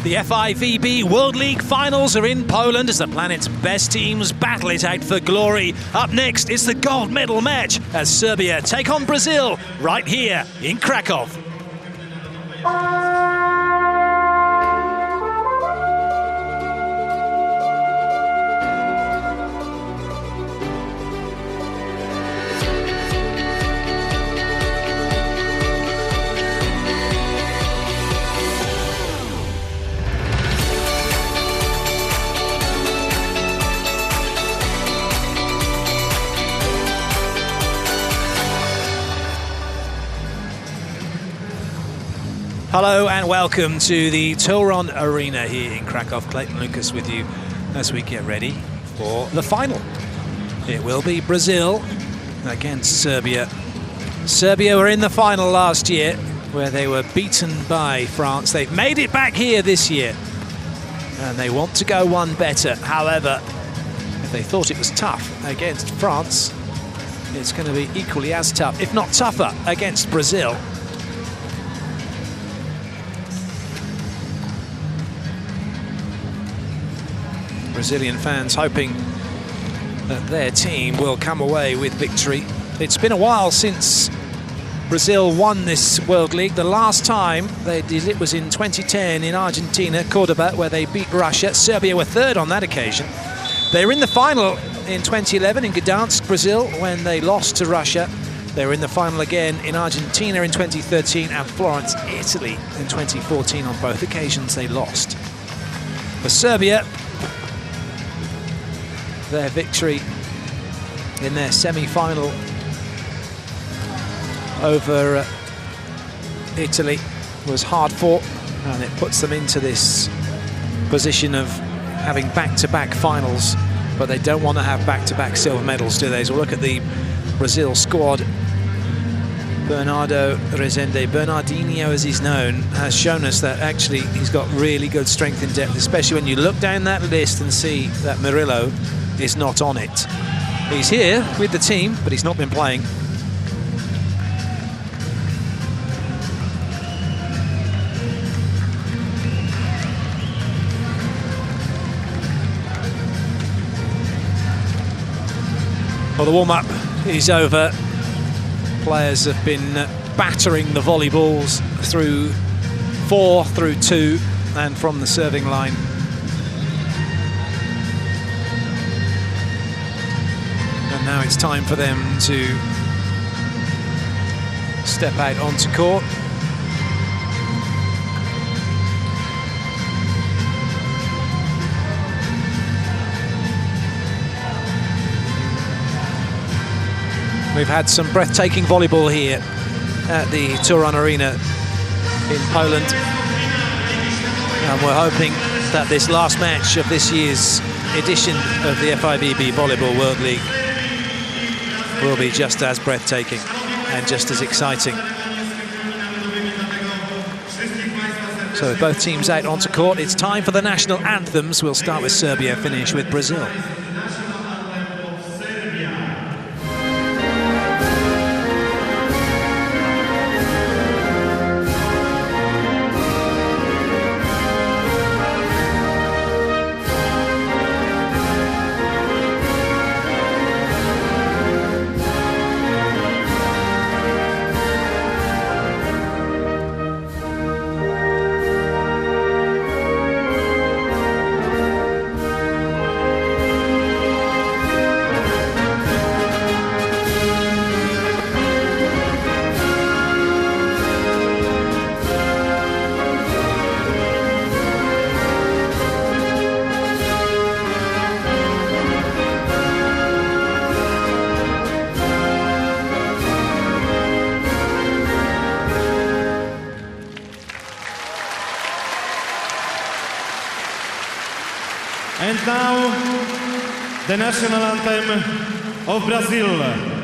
The FIVB World League finals are in Poland as the planet's best teams battle it out for glory. Up next, it's the gold medal match as Serbia take on Brazil right here in Krakow. Hello and welcome to the Toron Arena here in Krakow. Clayton Lucas with you as we get ready for the final. It will be Brazil against Serbia. Serbia were in the final last year where they were beaten by France. They've made it back here this year and they want to go one better. However, if they thought it was tough against France, it's going to be equally as tough, if not tougher, against Brazil. Brazilian fans hoping that their team will come away with victory. It's been a while since Brazil won this World League. The last time they did it was in 2010 in Argentina, Cordoba, where they beat Russia. Serbia were third on that occasion. They were in the final in 2011 in Gdansk, Brazil, when they lost to Russia. They were in the final again in Argentina in 2013 and Florence, Italy in 2014. On both occasions they lost. For Serbia, their victory in their semi-final over Italy was hard fought, and it puts them into this position of having back-to-back finals, but they don't want to have back-to-back silver medals, do they? So look at the Brazil squad. Bernardo Rezende, Bernardinho as he's known, has shown us that actually he's got really good strength in depth, especially when you look down that list and see that Murillo is not on it. He's here with the team, but he's not been playing. Well, the warm-up is over. Players have been battering the volleyballs through 4, through 2, and from the serving line. Now it's time for them to step out onto court. We've had some breathtaking volleyball here at the Toron Arena in Poland. And we're hoping that this last match of this year's edition of the FIVB Volleyball World League will be just as breathtaking and just as exciting. So with both teams out onto court, it's time for the national anthems. We'll start with Serbia, finish with Brazil. And now, the national anthem of Brazil.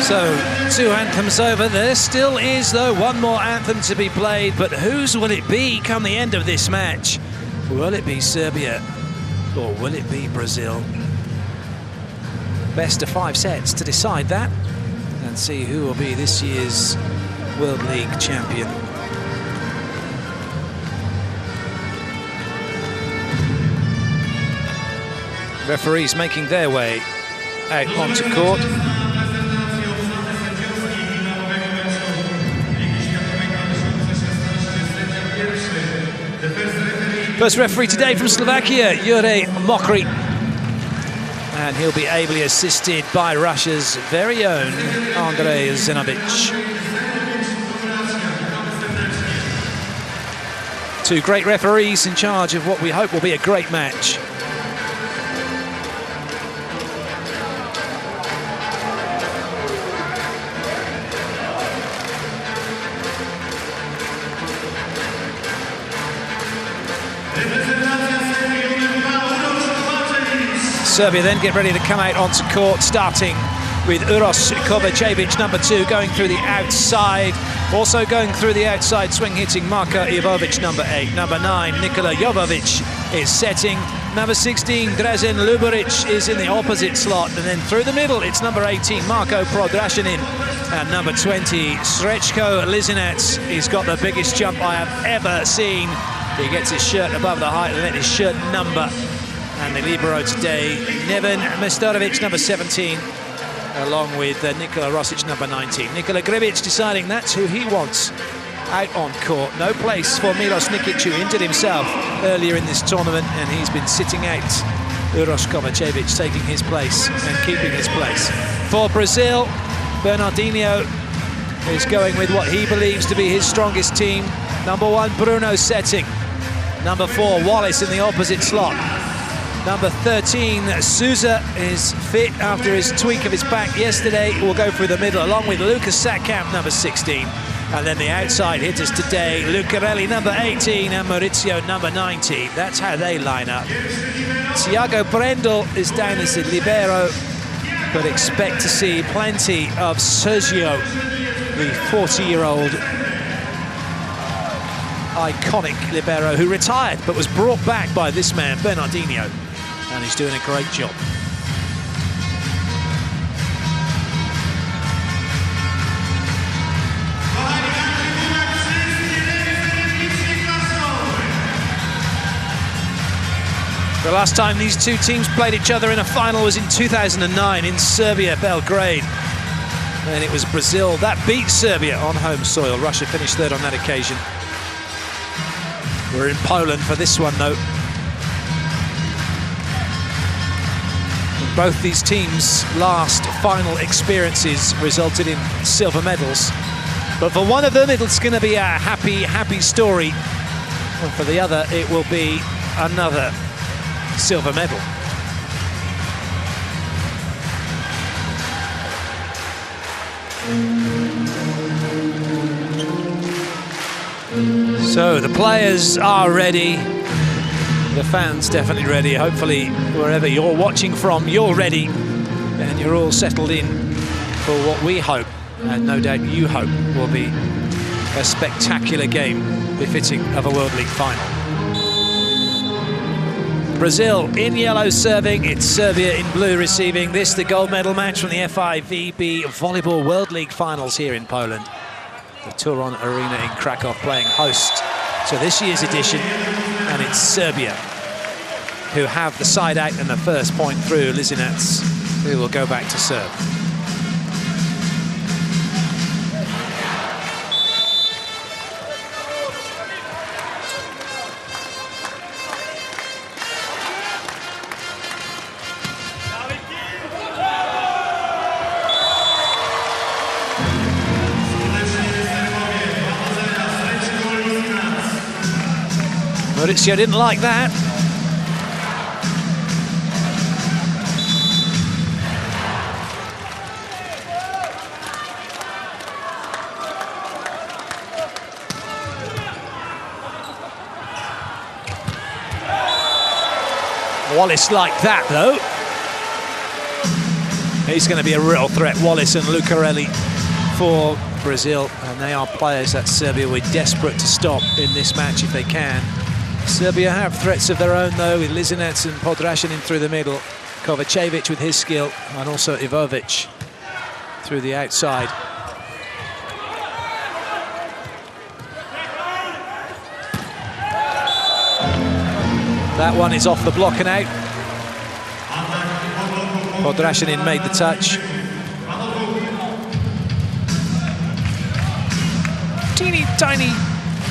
So, 2 anthems over. There still is, though, one more anthem to be played, but whose will it be come the end of this match? Will it be Serbia or will it be Brazil? Best of 5 sets to decide that and see who will be this year's World League champion. Referees making their way out onto court. First referee today from Slovakia, Jure Mokry. And he'll be ably assisted by Russia's very own Andrei Zinovic. 2 great referees in charge of what we hope will be a great match. Serbia then get ready to come out onto court, starting with Uroš Kovačević, number 2, going through the outside. Also going through the outside, swing hitting Marko Ivovic, number 8. Number 9, Nikola Jovovic is setting. Number 16, Dražen Ljuborić is in the opposite slot. And then through the middle, it's number 18, Marko Prodraščanin. And number 20, Srećko Lizinac. He's got the biggest jump I have ever seen. He gets his shirt above the height and then his shirt number. And the libero today, Neven Mestorovic, number 17, along with Nikola Rosic, number 19. Nikola Gribic deciding that's who he wants out on court. No place for Milos Nikic, who injured himself earlier in this tournament, and he's been sitting out. Uroš Kovačević taking his place and keeping his place. For Brazil, Bernardinho is going with what he believes to be his strongest team. Number 1, Bruno setting. Number 4, Wallace in the opposite slot. Number 13, Souza is fit after his tweak of his back yesterday. Will go through the middle, along with Lucas Sackkamp, number 16. And then the outside hitters today, Lucarelli, number 18, and Maurizio, number 19. That's how they line up. Thiago Brendel is down as the libero, but expect to see plenty of Sergio, the 40-year-old iconic libero who retired but was brought back by this man, Bernardinho. And he's doing a great job. The last time these 2 teams played each other in a final was in 2009 in Serbia, Belgrade. And it was Brazil that beat Serbia on home soil. Russia finished 3rd on that occasion. We're in Poland for this one, though. Both these teams' last final experiences resulted in silver medals. But for one of them, it's going to be a happy, happy story. And for the other, it will be another silver medal. So the players are ready. The fans definitely ready. Hopefully, wherever you're watching from, you're ready. And you're all settled in for what we hope, and no doubt you hope, will be a spectacular game befitting of a World League final. Brazil in yellow serving, it's Serbia in blue receiving. This the gold medal match from the FIVB Volleyball World League finals here in Poland. The Turon Arena in Krakow playing host to this year's edition. And it's Serbia who have the side out and the first point through. Lizinac, who will go back to serve. Maurizio didn't like that. Wallace liked that, though. He's going to be a real threat, Wallace and Lucarelli for Brazil, and they are players that Serbia were desperate to stop in this match if they can. Serbia have threats of their own though, with Lisinec and Podraščanin through the middle, Kovačević with his skill, and also Ivović through the outside. That one is off the block and out. Podraščanin made the touch. Teeny,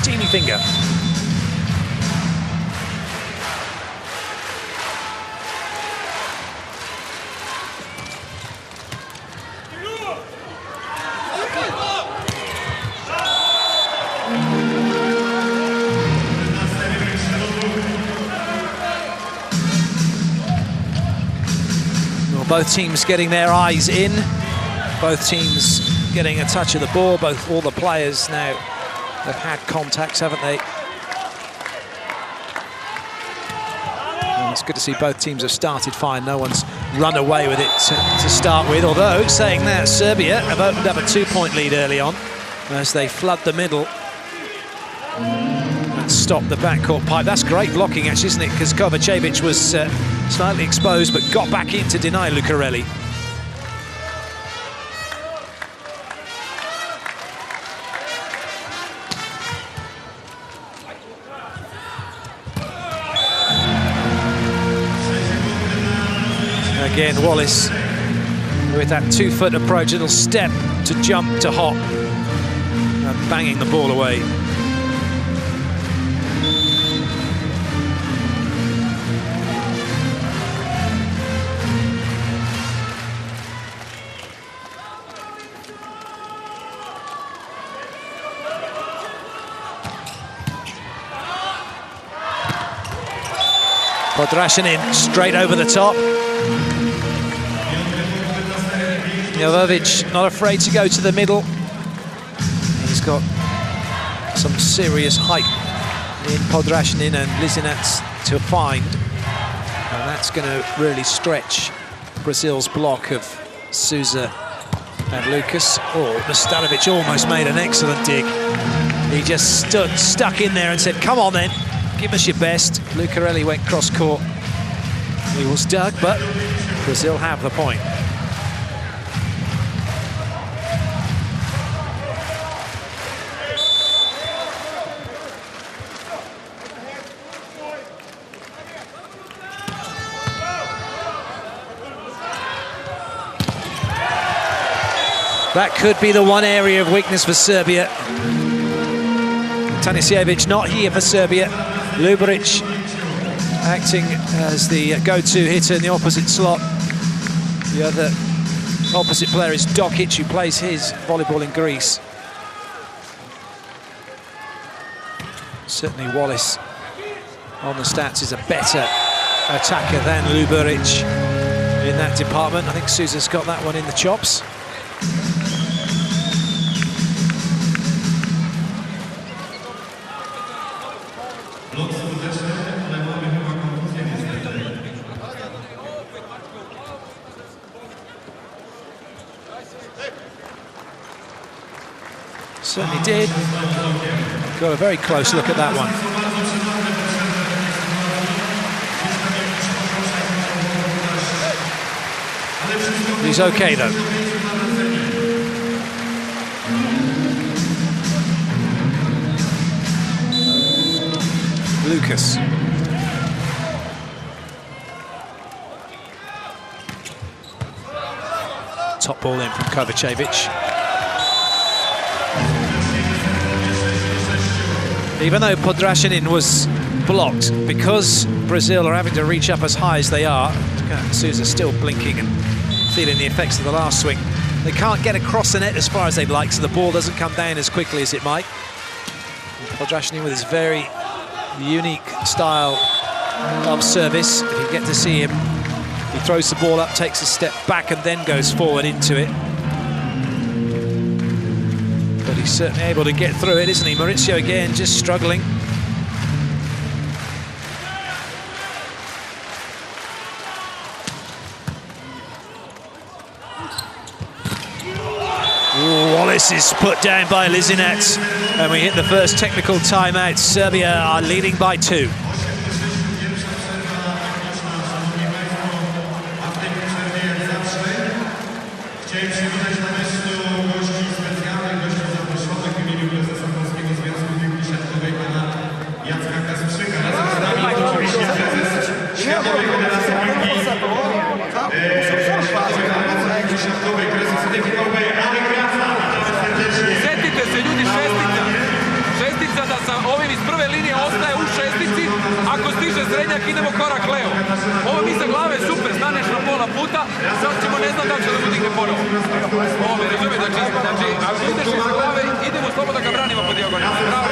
teeny finger. Both teams getting their eyes in, both teams getting a touch of the ball, all the players now have had contacts, haven't they? And it's good to see both teams have started fine. No one's run away with it to start with, although, saying that, Serbia have opened up a 2-point lead early on as they flood the middle and stop the backcourt pipe. That's great blocking, actually, isn't it? Because Kovačević was slightly exposed, but got back in to deny Lucarelli. Again, Wallace with that 2-foot approach, little step to jump to hop, and banging the ball away. Podraščanin straight over the top. Jovovic not afraid to go to the middle. He's got some serious height in Podraščanin and Lisinec to find. And that's going to really stretch Brazil's block of Sousa and Lucas. Oh, Mustanovic almost made an excellent dig. He just stuck in there and said, come on then, give us your best. Lucarelli went cross-court. He was dug, but Brazil have the point. That could be the one area of weakness for Serbia. Tanisijevic not here for Serbia. Luberic acting as the go-to hitter in the opposite slot. The other opposite player is Dokic, who plays his volleyball in Greece. Certainly Wallace on the stats is a better attacker than Luberic in that department. I think Sousa's got that one in the chops. Certainly did. Got a very close look at that one. He's okay though. Lucas. Top ball in from Kovačević. Even though Podraščanin was blocked, because Brazil are having to reach up as high as they are, Sousa's still blinking and feeling the effects of the last swing. They can't get across the net as far as they'd like, so the ball doesn't come down as quickly as it might. Podraščanin with his very unique style of service. If you get to see him, he throws the ball up, takes a step back and then goes forward into it. But he's certainly able to get through it, isn't he? Mauricio again, just struggling. Wallace is put down by Lizinets, and we hit the first technical timeout. Serbia are leading by 2. Idemo korak levo. Ovo mi za glave super, staneš na pola puta, sad ćemo ne znam da će da mu digne ponovo. Ovo me razumije, znači ako ideš iz glave, idemo slobodno da ga branimo po dijagonali. Bravo,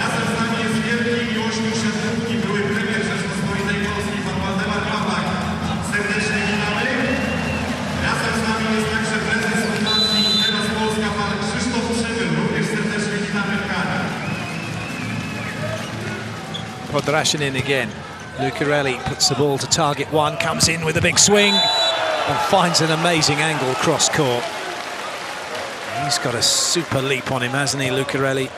Razem z nami jest wielki i ośmiu szefowni, były premier Rzeczpospolitej Polskiej, pan Waldemar Pawlak. Serdecznie witamy. Razem z nami jest także prezes Fundacji Teraz Polska, pan Krzysztof Przybył. Również serdecznie witamy w Karach. Podrashin again. Lucarelli puts the ball to target one, comes in with a big swing and finds an amazing angle cross court. He's got a super leap on him, hasn't he, Lucarelli?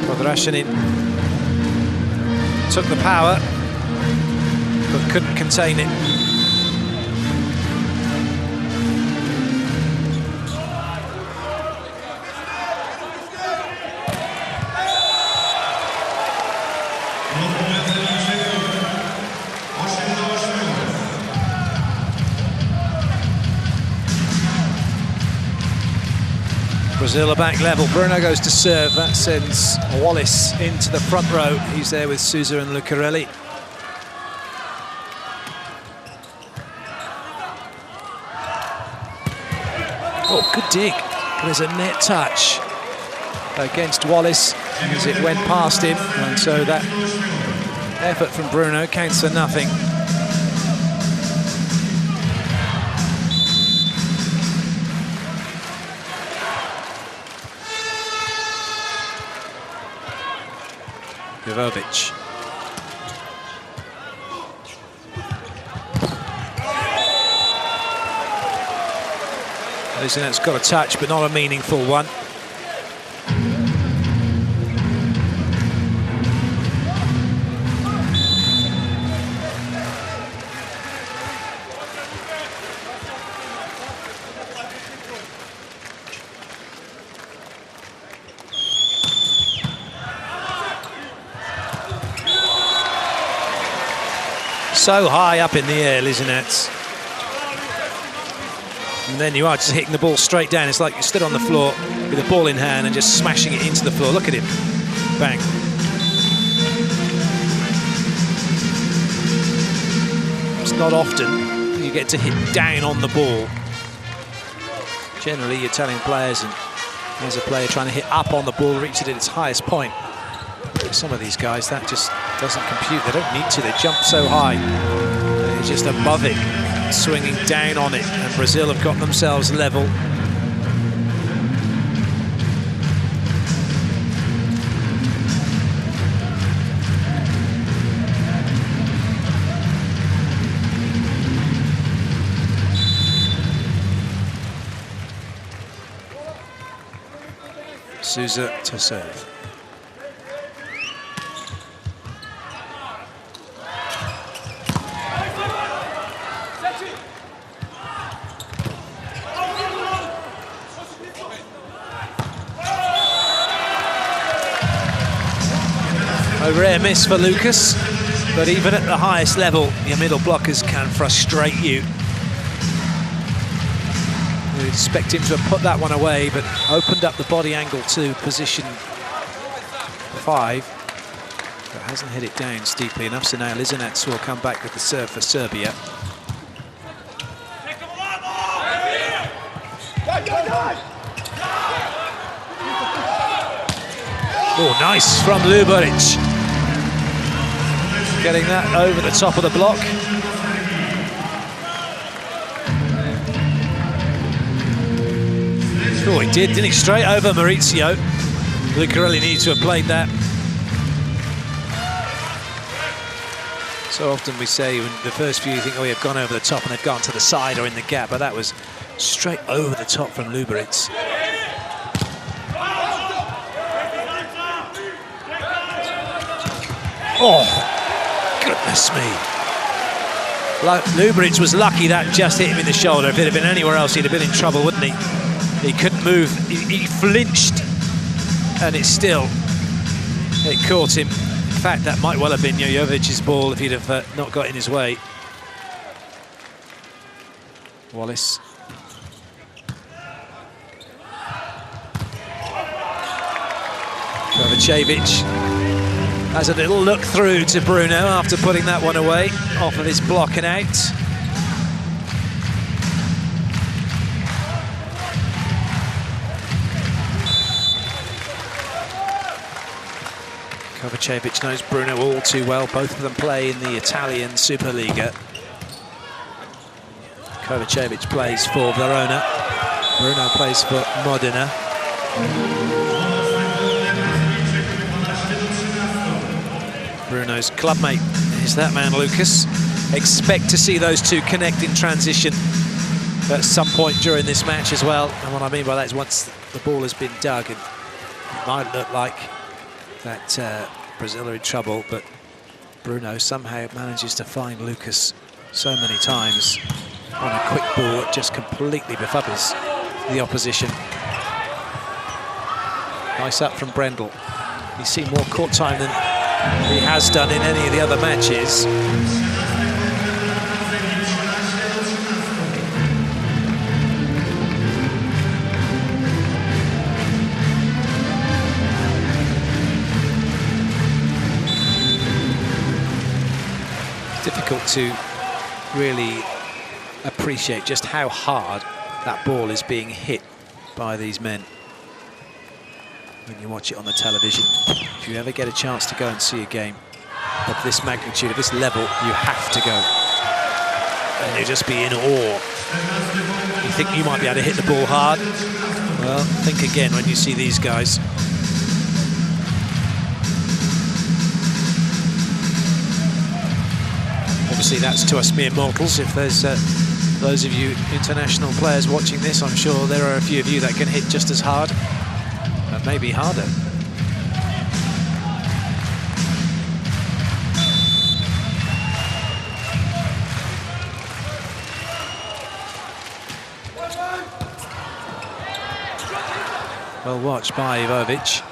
Podrashin took the power, but couldn't contain it. Brazil are back level. Bruno goes to serve. That sends Wallace into the front row. He's there with Sousa and Lucarelli. Oh, good dig. There's a net touch against Wallace as it went past him. And so that effort from Bruno counts for nothing. Jovovic. Lizinet's got a touch, but not a meaningful one. So high up in the air, Lizinets. And then you are just hitting the ball straight down. It's like you stood on the floor with a ball in hand and just smashing it into the floor. Look at him. Bang. It's not often you get to hit down on the ball. Generally, you're telling players, and as a player trying to hit up on the ball, reach it at its highest point. But some of these guys, that just doesn't compute. They don't need to. They jump so high. They're just above it, swinging down on it. And Brazil have got themselves level. Sousa to serve. A rare miss for Lucas, but even at the highest level, your middle blockers can frustrate you. You'd expect him to have put that one away, but opened up the body angle to position 5, but hasn't hit it down steeply enough, so now Lizinets will come back with the serve for Serbia. Oh, nice from Luboric. Getting that over the top of the block. Oh, he did, didn't he? Straight over Maurizio. Lucarelli needs to have played that. So often we say when the first few you think, oh, you've gone over the top and they've gone to the side or in the gap, but that was straight over the top from Luberic. Oh, goodness me. Luberic was lucky that just hit him in the shoulder. If it had been anywhere else, he'd have been in trouble, wouldn't he? He couldn't move. He flinched, and it caught him. In fact, that might well have been Jojovic's ball if he'd have not got in his way. Wallace. Kovacevic has a little look through to Bruno after putting that one away off of his block and out. Kovacevic knows Bruno all too well. Both of them play in the Italian Superliga. Kovacevic plays for Verona. Bruno plays for Modena. Bruno's clubmate is that man, Lucas. Expect to see those two connect in transition at some point during this match as well. And what I mean by that is once the ball has been dug, and it might look like that Brazil are in trouble, but Bruno somehow manages to find Lucas so many times on a quick ball that just completely befuddles the opposition. Nice up from Brendel. He's seen more court time than he has done in any of the other matches. Difficult to really appreciate just how hard that ball is being hit by these men when you watch it on the television. If you ever get a chance to go and see a game of this magnitude, of this level, you have to go. And you'll just be in awe. You think you might be able to hit the ball hard? Well, think again when you see these guys. Obviously, that's to us mere mortals. If there's those of you international players watching this, I'm sure there are a few of you that can hit just as hard, and maybe harder. Well watched by Ivovic.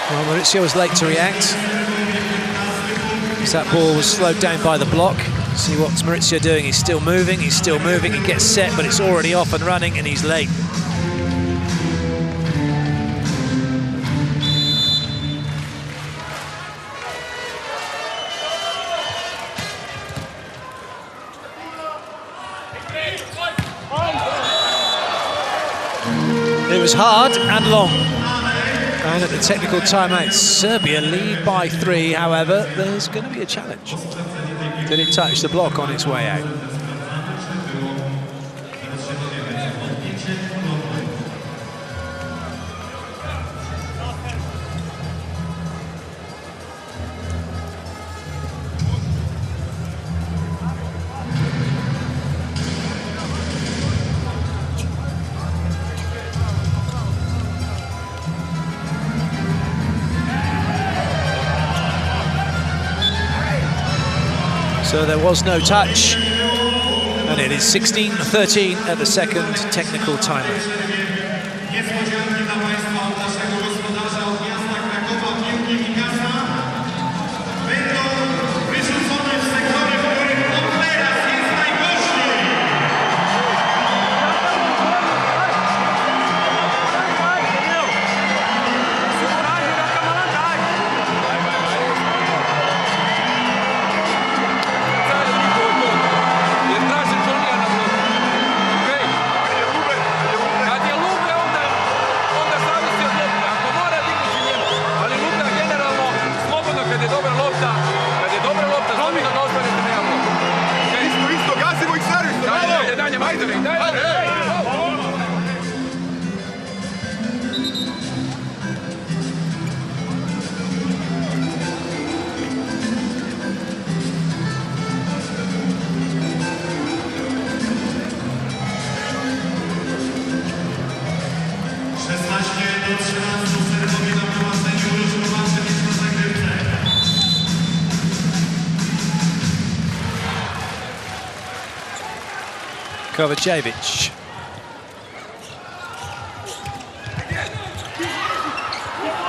Well, Maurizio was late to react. That ball was slowed down by the block. See what's Maurizio doing? He's still moving, he gets set, but it's already off and running, and he's late. It was hard and long. And at the technical timeout, Serbia lead by 3. However, there's going to be a challenge. Did it touch the block on its way out? So there was no touch, and it is 16-13 at the second technical timeout. Kad je do 13 Serbowie na prowadzeniu rozpoczęcie na zagrywce. Kovacevic.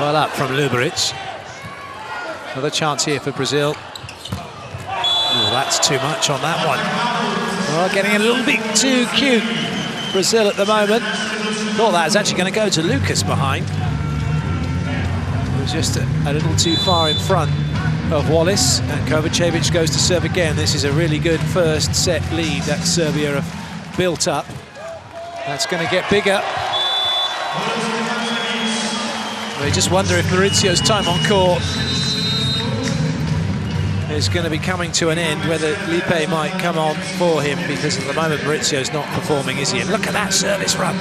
Well up from Luberic. Another chance here for Brazil. Oh, that's too much on that one. Oh, getting a little bit too cute. Brazil at the moment. Thought that was actually going to go to Lucas behind. It was just a little too far in front of Wallace, and Kovacevic goes to serve again. This is a really good first set lead that Serbia have built up. That's going to get bigger. I just wonder if Maurizio's time on court is going to be coming to an end, whether Lipe might come on for him, because at the moment Maurizio's not performing, is he? And look at that service run.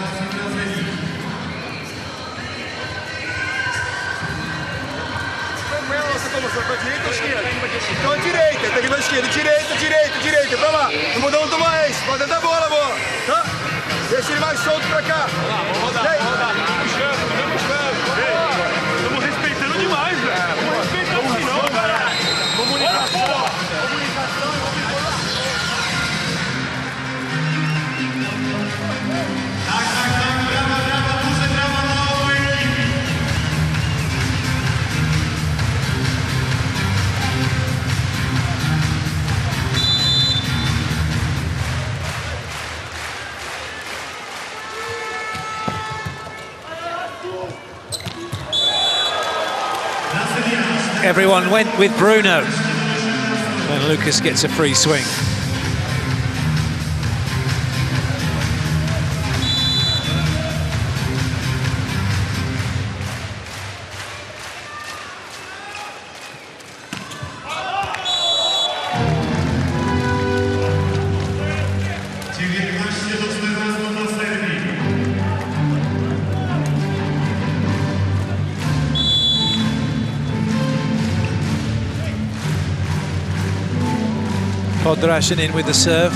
Direita, pra lá. Não mudou, não toma esse. Pode tentar a bola, boa. Tá? Deixa ele mais solto pra cá. Vamos rodar. Estamos respeitando demais, velho. Vamos respeitar assim não, cara. Comunicação. Everyone went with Bruno, and Lucas gets a free swing. Podrashin in with the serve.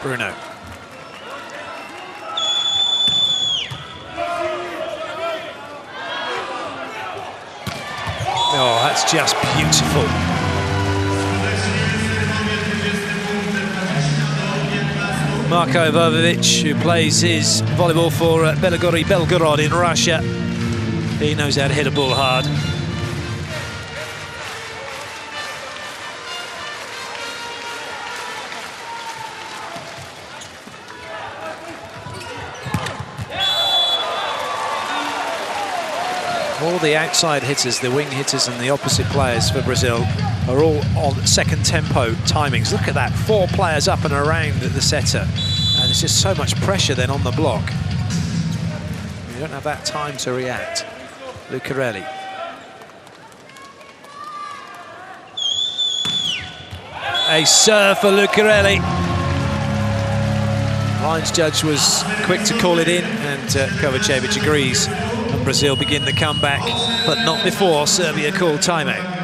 Bruno. Oh, that's just beautiful. Marko Vovovic, who plays his volleyball for Belgorod in Russia. He knows how to hit a ball hard. All the outside hitters, the wing hitters and the opposite players for Brazil are all on second tempo timings. Look at that, 4 players up and around the setter. And there's just so much pressure then on the block. You don't have that time to react. Lucarelli. A serve for Lucarelli. Lines judge was quick to call it in, and Kovacevic agrees. And Brazil begin the comeback, but not before Serbia called timeout.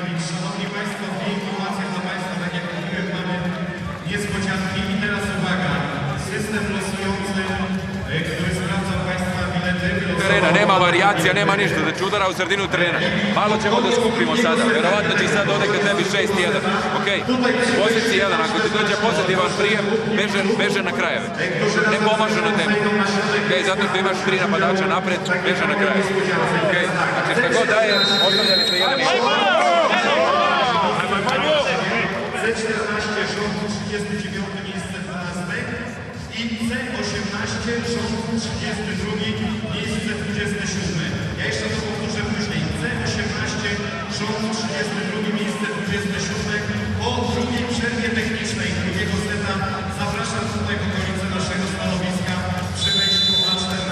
Nema varijacija, nema ništa, znači udara u sredinu terena. Malo ćemo da skupimo sada, verovatno će sad ovdje kad tebi 6-1. Ok, poziciji 1, ako ti dođe pozitivan prijem, beže na krajeve. Ne pomažu na tebi. Ok, zato što imaš 3 napadača napred, beže na krajeve. Ok, znači šta god daje, ostavljali se 1-1. C14 rządu 39 miejsce 12 i C18 rządu 32 miejsce 27. Ja jeszcze to powtórzę później. C18 rządu 32 miejsce 27. Po drugiej przerwie technicznej drugiego seta zapraszam tutaj w okolice naszego stanowiska przy wejściu A14.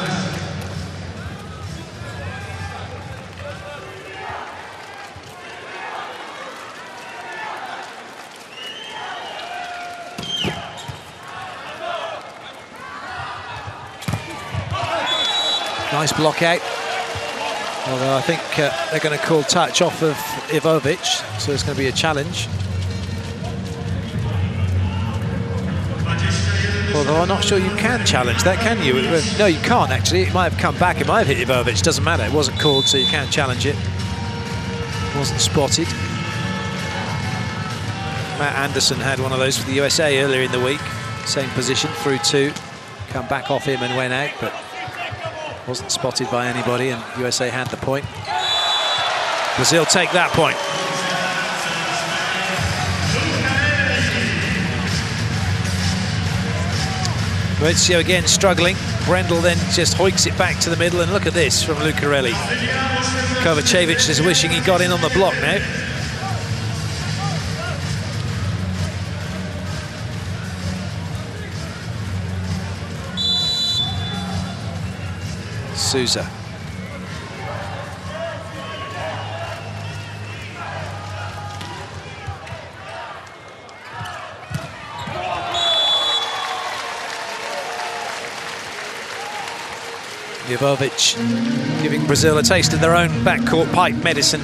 Nice block out. Although I think they're going to call touch off of Ivovic, so it's going to be a challenge. Although I'm not sure you can challenge that, can you? No, you can't actually. It might have come back, it might have hit Ivovic, doesn't matter. It wasn't called, so you can't challenge it. Wasn't spotted. Matt Anderson had one of those for the USA earlier in the week. Same position, through two. Come back off him and went out, but wasn't spotted by anybody, and USA had the point. Brazil take that point. Maurizio again struggling. Brendel then just hoiks it back to the middle, and look at this from Lucarelli. Kovacevic is wishing he got in on the block now. Souza. Ivovic giving Brazil a taste of their own backcourt pipe medicine.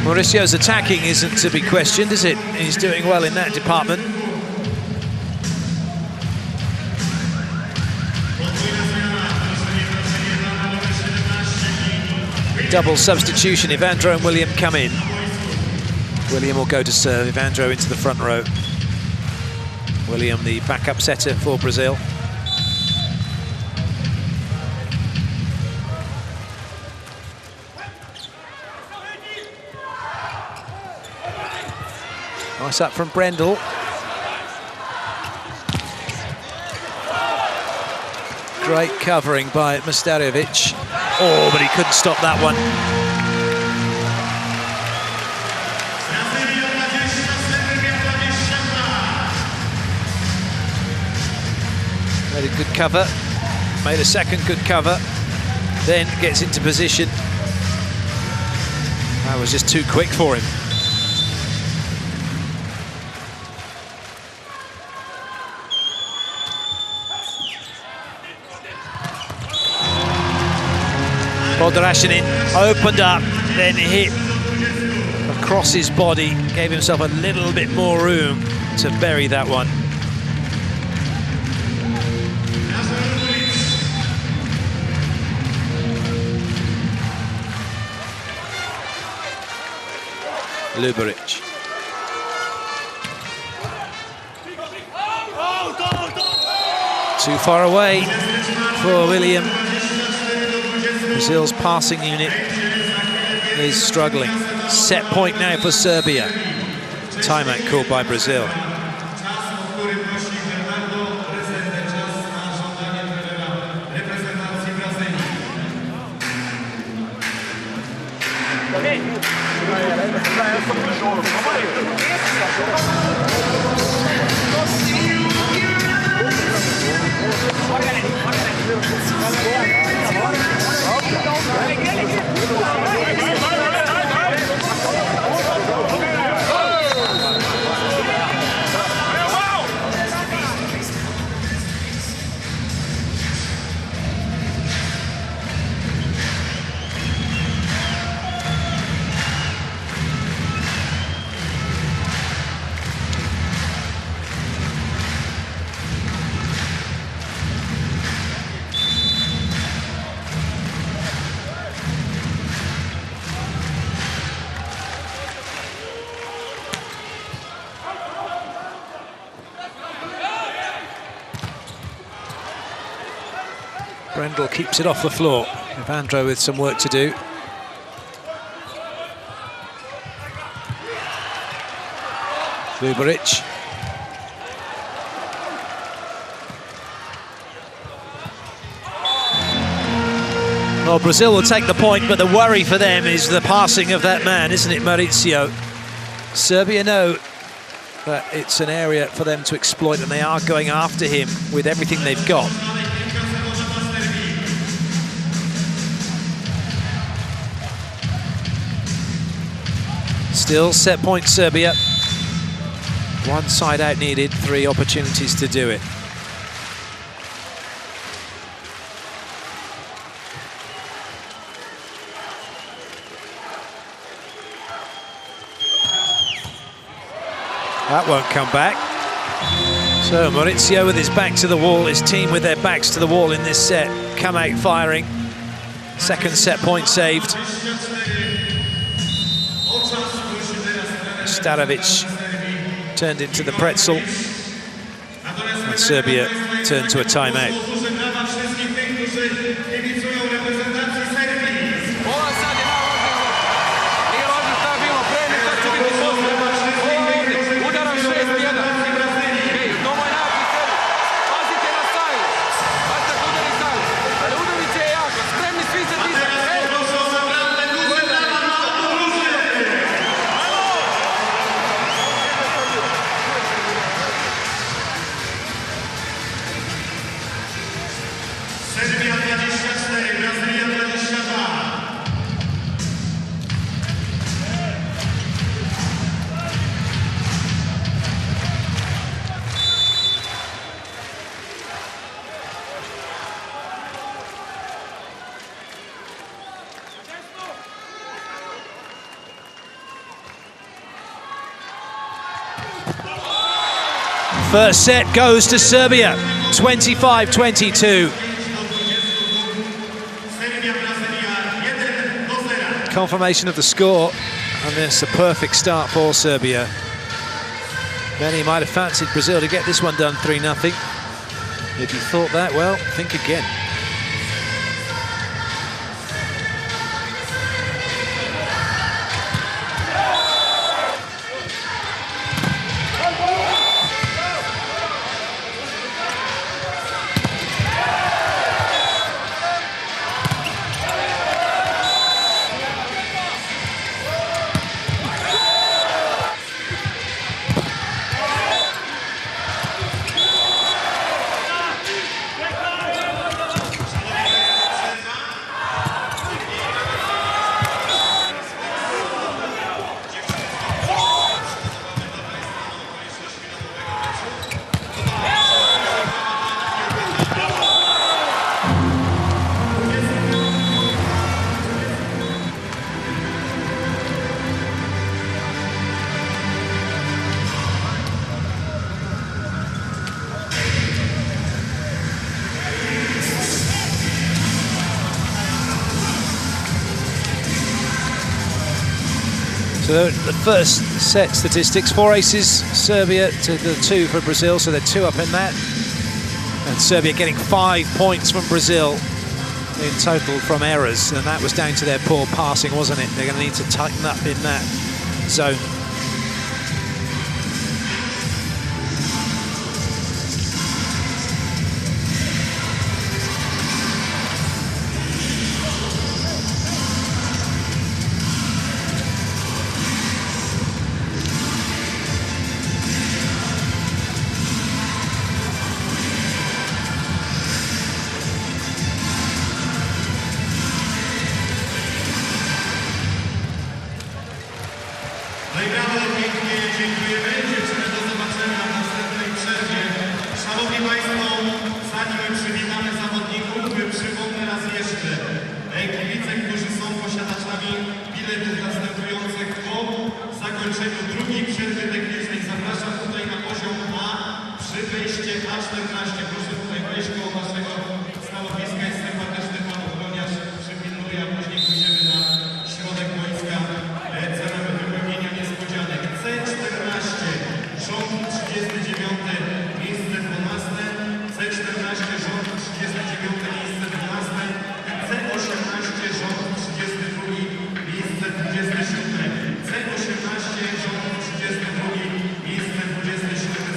Mauricio's attacking isn't to be questioned, is it? He's doing well in that department. Double substitution. Evandro and William come in. William will go to serve. Evandro into the front row. William, the backup setter for Brazil. Nice up from Brendel. Great covering by Mustarevic. Oh, but he couldn't stop that one. Made a good cover. Made a second good cover. Then gets into position. That was just too quick for him. Podrashinin opened up, then hit across his body, gave himself a little bit more room to bury that one. Luberic. Too far away for William. Brazil's passing unit is struggling. Set point now for Serbia. Timeout called by Brazil. Brendel keeps it off the floor. Evandro with some work to do. Luberic. Well, Brazil will take the point, but the worry for them is the passing of that man, isn't it, Maurizio? Serbia know that it's an area for them to exploit, and they are going after him with everything they've got. Still set point Serbia. One side out needed, 3 opportunities to do it. That won't come back. So Maurizio with his back to the wall, his team with their backs to the wall in this set, come out firing. Second set point saved. Starovic turned into the pretzel, and Serbia turned to a timeout. First set goes to Serbia, 25-22. Confirmation of the score, and it's a perfect start for Serbia. Many might have fancied Brazil to get this one done 3-0. If you thought that, well, think again. So the first set statistics, 4 aces, Serbia to the 2 for Brazil, so they're 2 up in that. And Serbia getting 5 points from Brazil in total from errors, and that was down to their poor passing, wasn't it? They're going to need to tighten up in that zone.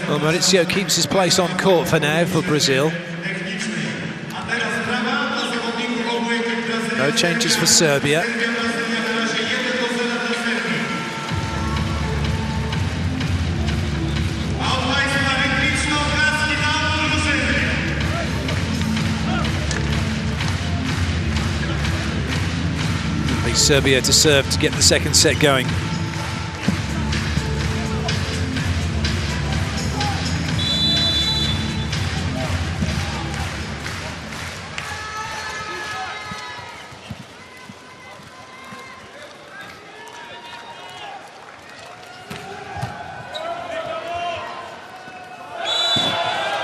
Well, Maurizio keeps his place on court for now for Brazil. No changes for Serbia. Serbia to serve to get the second set going.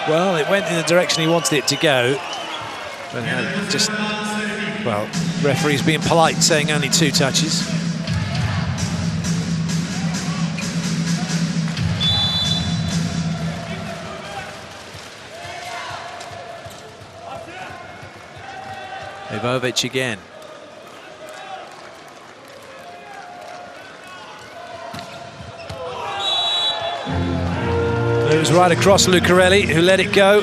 Well, it went in the direction he wanted it to go. But just, well, referee's being polite, saying only 2 touches. Ivovic again. It was right across Lucarelli, who let it go.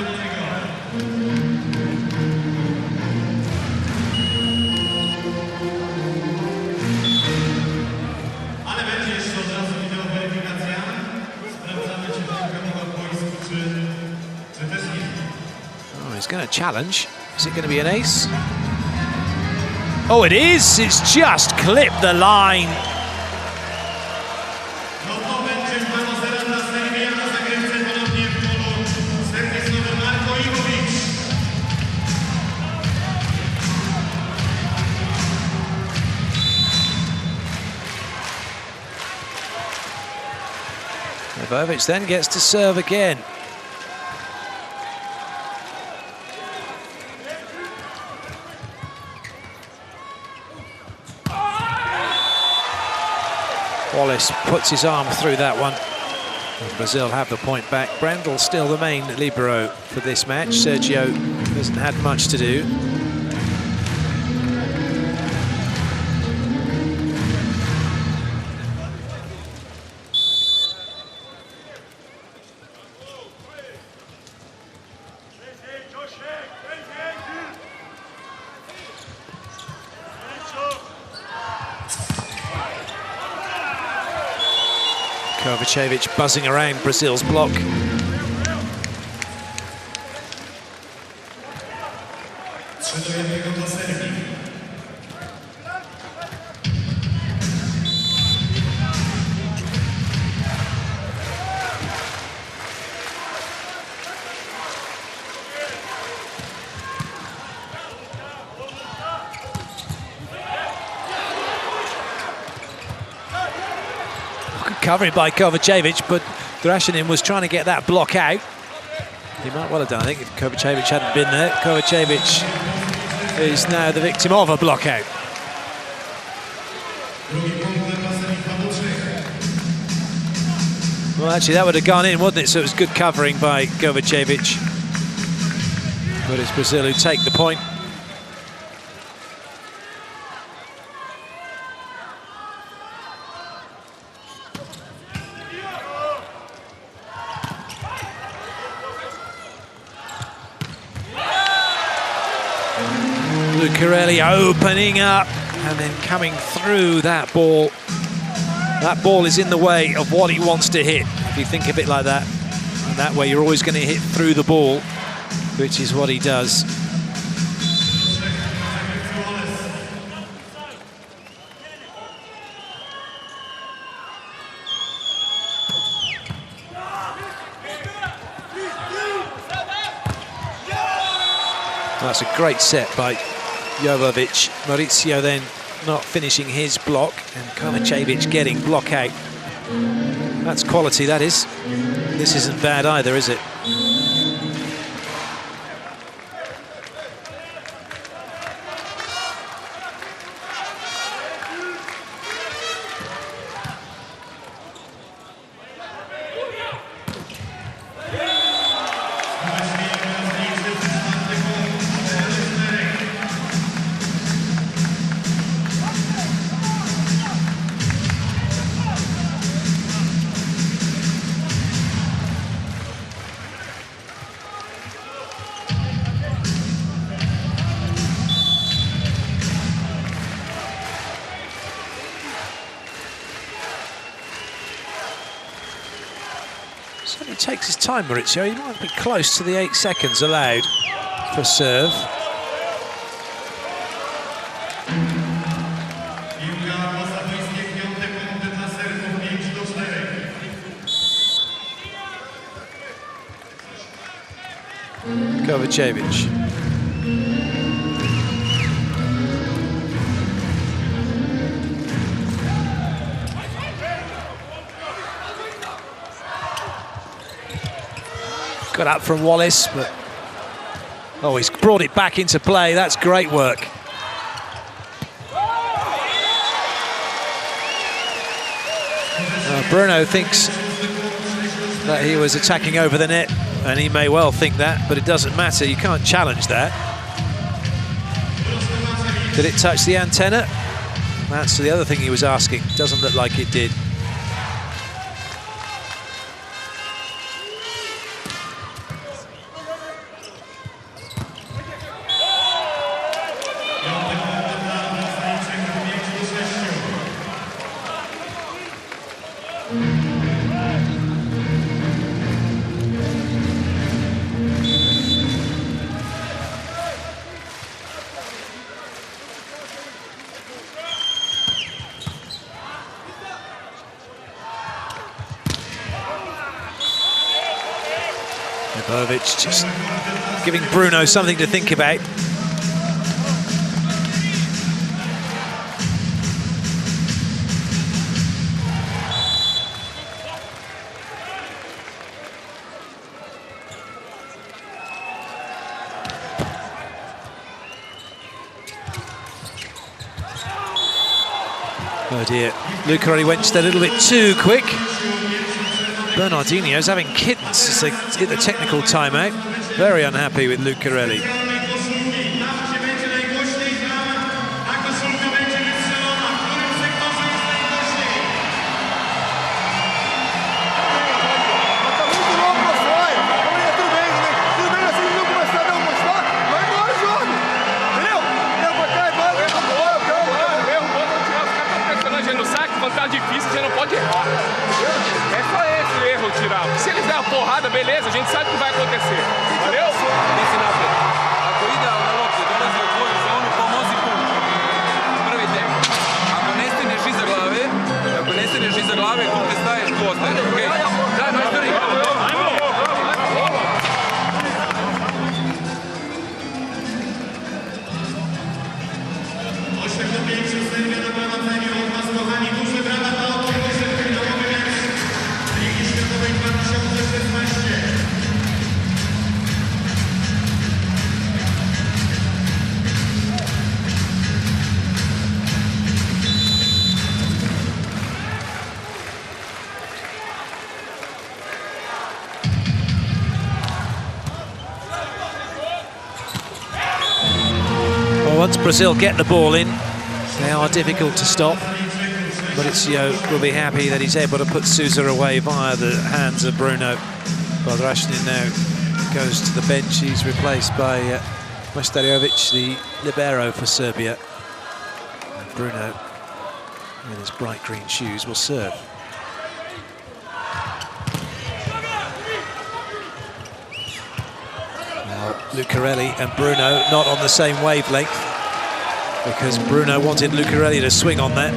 Oh, he's going to challenge. Is it going to be an ace? Oh, it is! It's just clipped the line. Ivovic then gets to serve again. Wallace puts his arm through that one. And Brazil have the point back. Brandl still the main libero for this match. Sergio hasn't had much to do. Kovacevic buzzing around Brazil's block. Covering by Kovacevic, but Thrashanin was trying to get that block out. He might well have done, I think, if Kovacevic hadn't been there. Kovacevic is now the victim of a block out. Well, actually, that would have gone in, wouldn't it? So it was good covering by Kovacevic. But it's Brazil who take the point. Lucarelli opening up and then coming through that ball. That ball is in the way of what he wants to hit, if you think of it like that. And that way you're always going to hit through the ball, which is what he does. That's a great set by Jovovic. Maurizio then not finishing his block, and Kovacevic getting block out. That's quality, that is. This isn't bad either, is it? Certainly takes his time, Maurizio. He might be close to the 8 seconds allowed for serve. Kovacevic. Got up from Wallace, but oh, he's brought it back into play. That's great work. Bruno thinks that he was attacking over the net, and he may well think that, but it doesn't matter. You can't challenge that. Did it touch the antenna? That's the other thing he was asking. Doesn't look like it did. Just giving Bruno something to think about. Oh dear, Lucarelli went just a little bit too quick. Bernardino's having kittens as they hit the technical timeout. Very unhappy with Lucarelli. Se eles der uma porrada, beleza, a gente sabe o que vai acontecer. Valeu? A corrida dolazi od dvoje za onu pomozi pun. Prvi tek. Ako ne steneš iza glave, kupe staješ, tu ostaješ, okej? Daj, majstori! Once Brazil get the ball in, they are difficult to stop. But Maurizio will be happy that he's able to put Sousa away via the hands of Bruno. Bodrashnin now goes to the bench. He's replaced by Majstariovic, the libero for Serbia. And Bruno, with his bright green shoes, will serve. Now, Lucarelli and Bruno not on the same wavelength, because Bruno wanted Lucarelli to swing on that.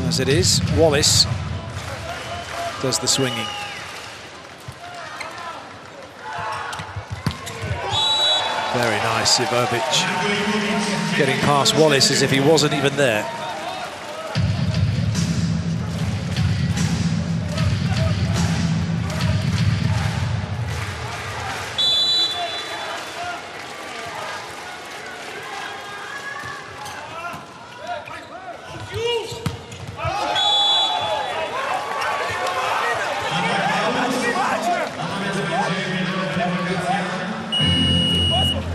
As it is, Wallace does the swinging. Very nice, Ivovic getting past Wallace as if he wasn't even there.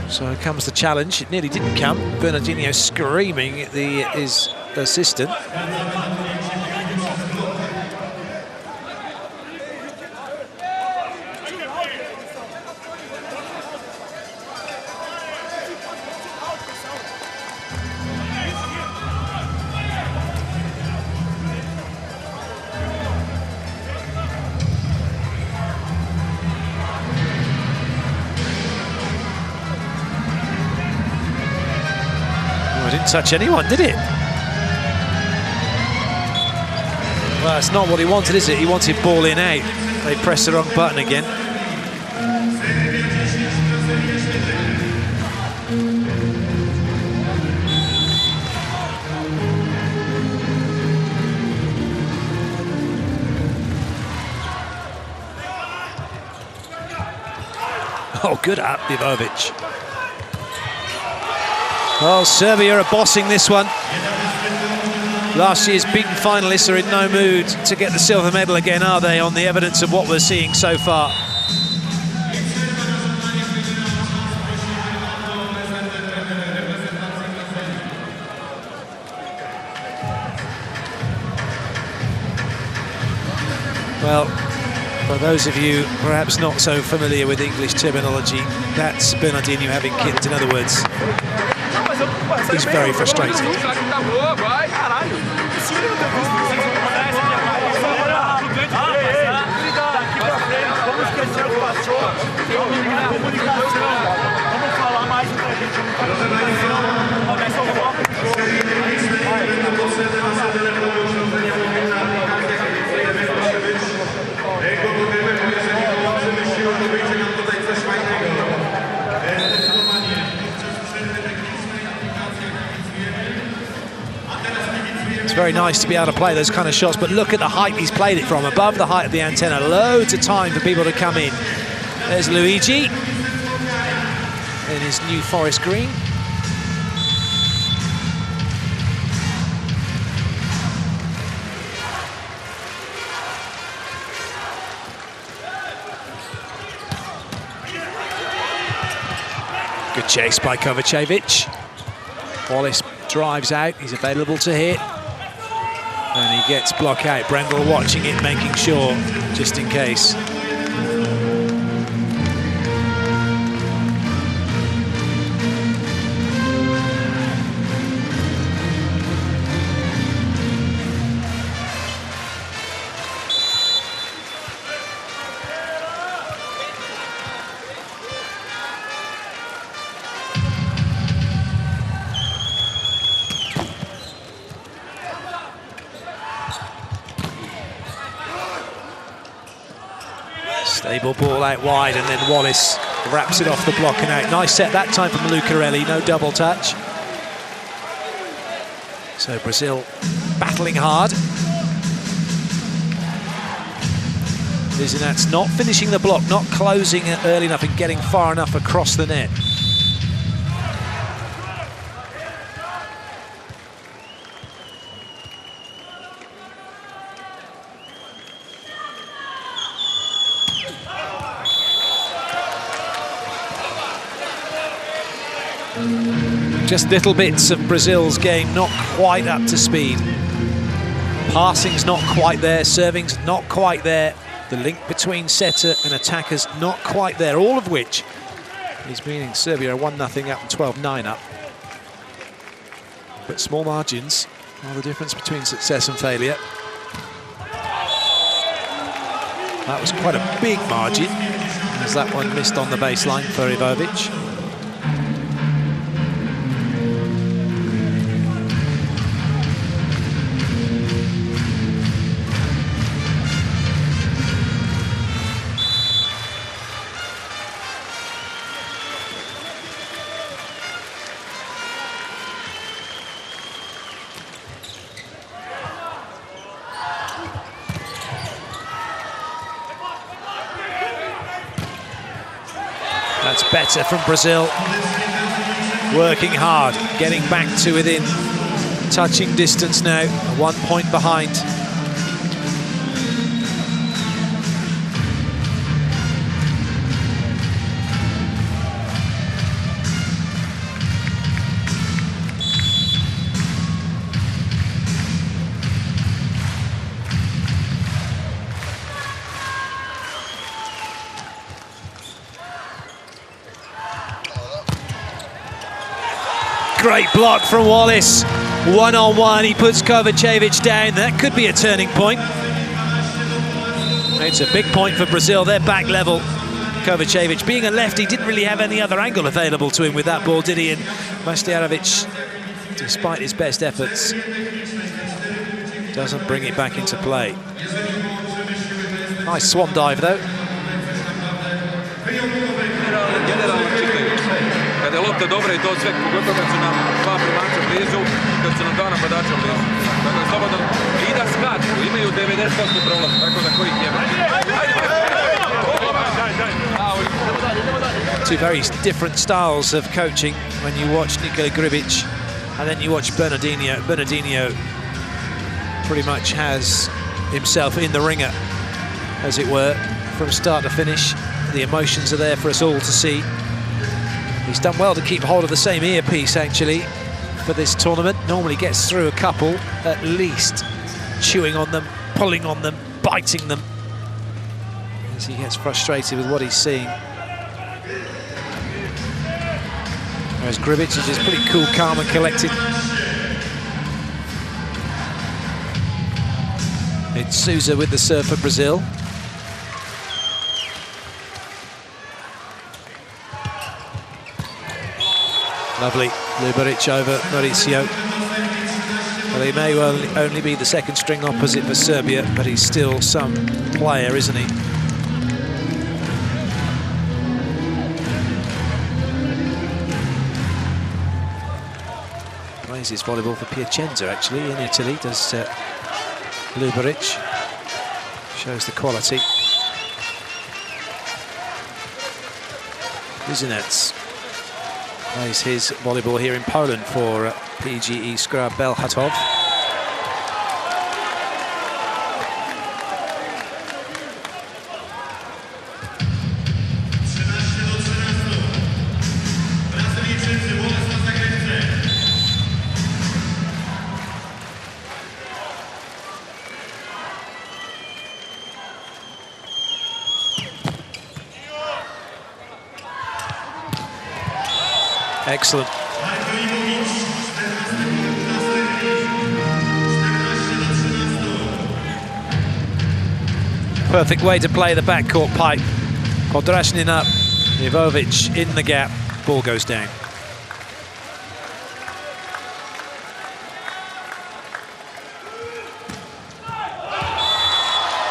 So here comes the challenge. It nearly didn't come. Bernardino screaming at his assistant. Didn't touch anyone, did it? Well, it's not what he wanted, is it? He wanted ball in out. They pressed the wrong button again. Oh, good up, Ivovic. Well, Serbia are bossing this one. Last year's beaten finalists are in no mood to get the silver medal again, are they, on the evidence of what we're seeing so far? Well, for those of you perhaps not so familiar with English terminology, that's Bernardinho having kicked. In other words, he's very frustrated. It's very nice to be able to play those kind of shots, but look at the height he's played it from, above the height of the antenna. Loads of time for people to come in. There's Luigi in his new forest green. Good chase by Kovacevic. Wallace drives out, he's available to hit. And he gets block out. Brendel watching it, making sure, just in case. Stable ball out wide, and then Wallace wraps it off the block and out. Nice set that time from Lucarelli, no double touch. So Brazil battling hard. Lizinat's not finishing the block, not closing it early enough and getting far enough across the net. Just little bits of Brazil's game not quite up to speed. Passing's not quite there, serving's not quite there. The link between setter and attackers not quite there, all of which is meaning Serbia are 1-0 up and 12-9 up. But small margins are the difference between success and failure. That was quite a big margin, as that one missed on the baseline for Ivovic. That's better from Brazil. Working hard, getting back to within touching distance now, 1 point behind. Great block from Wallace. One-on-one, he puts Kovacevic down. That could be a turning point. It's a big point for Brazil. They're back level. Kovacevic, being a lefty, didn't really have any other angle available to him with that ball, did he? And Mastiarovic, despite his best efforts, Doesn't bring it back into play. Nice swan dive though. Generalno čitaju. Kada je lopta dobra i to sve, pogotovo kad su nam dva primača blizu, kad su nam dva napadača blizu. Dakle, slobodno i da skaču, imaju 90% prolaza, tako da koji ih jebe. Two very different styles of coaching when you watch Nikola Gribic and then you watch Bernardinho. Bernardinho pretty much has himself in the ringer, as it were, from start to finish. The emotions are there for us all to see. He's done well to keep hold of the same earpiece, actually, for this tournament. Normally gets through a couple, at least, chewing on them, pulling on them, biting them, as he gets frustrated with what he's seeing. Whereas Gribic is just pretty cool, calm and collected. It's Sousa with the serve for Brazil. Lovely, Lubaric over Mauricio. Well, he may well only be the second string opposite for Serbia, but he's still some player, isn't he? Plays his volleyball for Piacenza, actually, in Italy, does Lubaric. Shows the quality. Kuzinets plays his volleyball here in Poland for PGE Skra Belchatov. Excellent. Perfect way to play the backcourt pipe. Podrashnin up, Ivovic in the gap, ball goes down.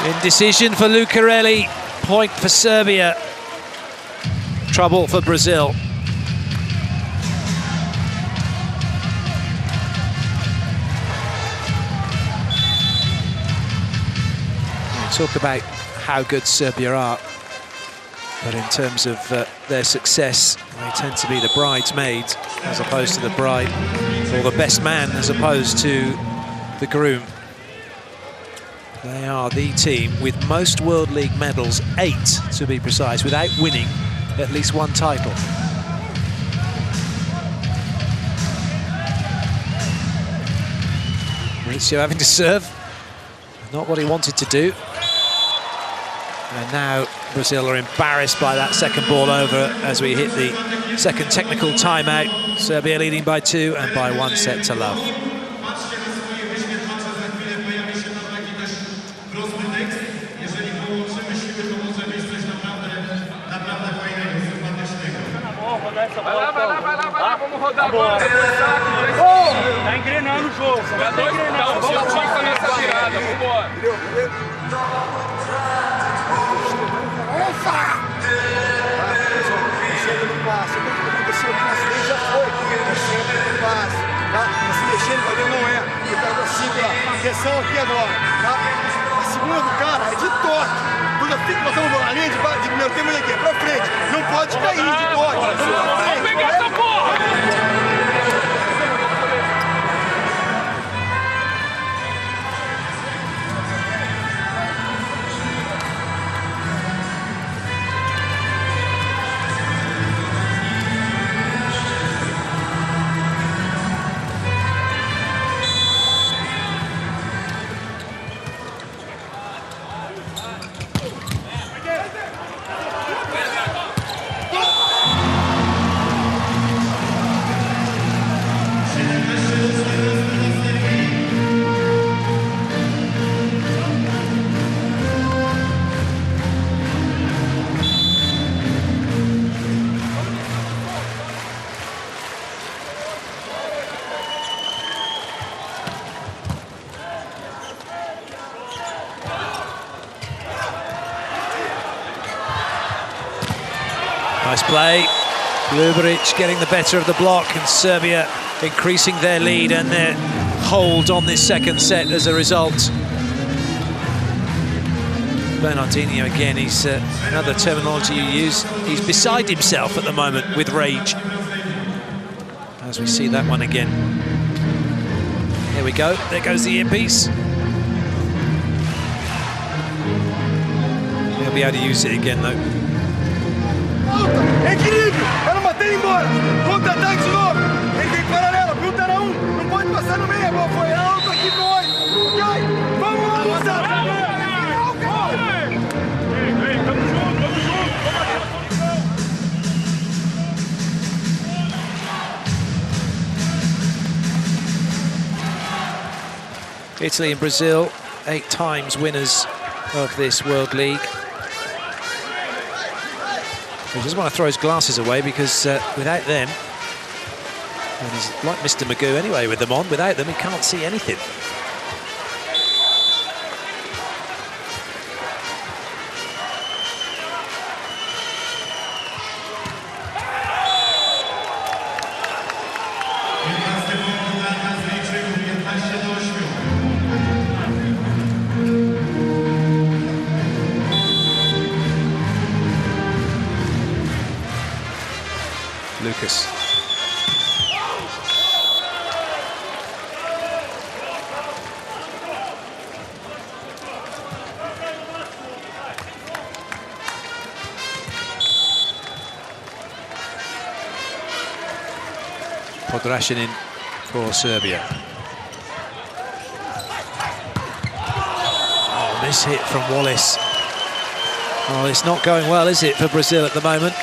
Indecision for Lucarelli, point for Serbia. Trouble for Brazil. Talk about how good Serbia are, but in terms of their success, they tend to be the bridesmaid as opposed to the bride, or the best man as opposed to the groom. They are the team with most World League medals, 8 to be precise, without winning at least one title. Mauricio having to serve, not what he wanted to do. And now Brazil are embarrassed by that second ball over as we hit the second technical timeout. Serbia leading by 2 and by 1 set to love. Tá engrenando o jogo. Tá engrenando. Nessa virada, vambora. Mexendo no passe, o que aconteceu aqui na frente já foi. Mexendo no passe, tá? Mas se mexendo ali não é. Ele tá assim, ó. Atenção aqui agora, tá? A segunda do cara é de toque. Nós estamos na linha de primeiro tempo aqui, pra frente. Não pode cair de toque. Vamos pegar essa porra! Nice play. Luberic getting the better of the block, and Serbia increasing their lead and their hold on this second set as a result. Bernardinho again, he's another terminology you use. He's beside himself at the moment with rage. As we see that one again. Here we go, there goes the earpiece. He'll be able to use it again though. Equilíbrio, para manter embora. Contra-ataque de novo. Ele tem paralela, bruta na não pode passar no meio, igual foi a outra aqui no 8. Cai, vamos lá, moçada. Italy and Brazil, 8 times winners of this World League. He doesn't want to throw his glasses away because without them, and he's like Mr. Magoo anyway with them on, without them he can't see anything. Lucas. Podrashin in for Serbia. Oh, this hit from Wallace. Oh, it's not going well, is it, for Brazil at the moment?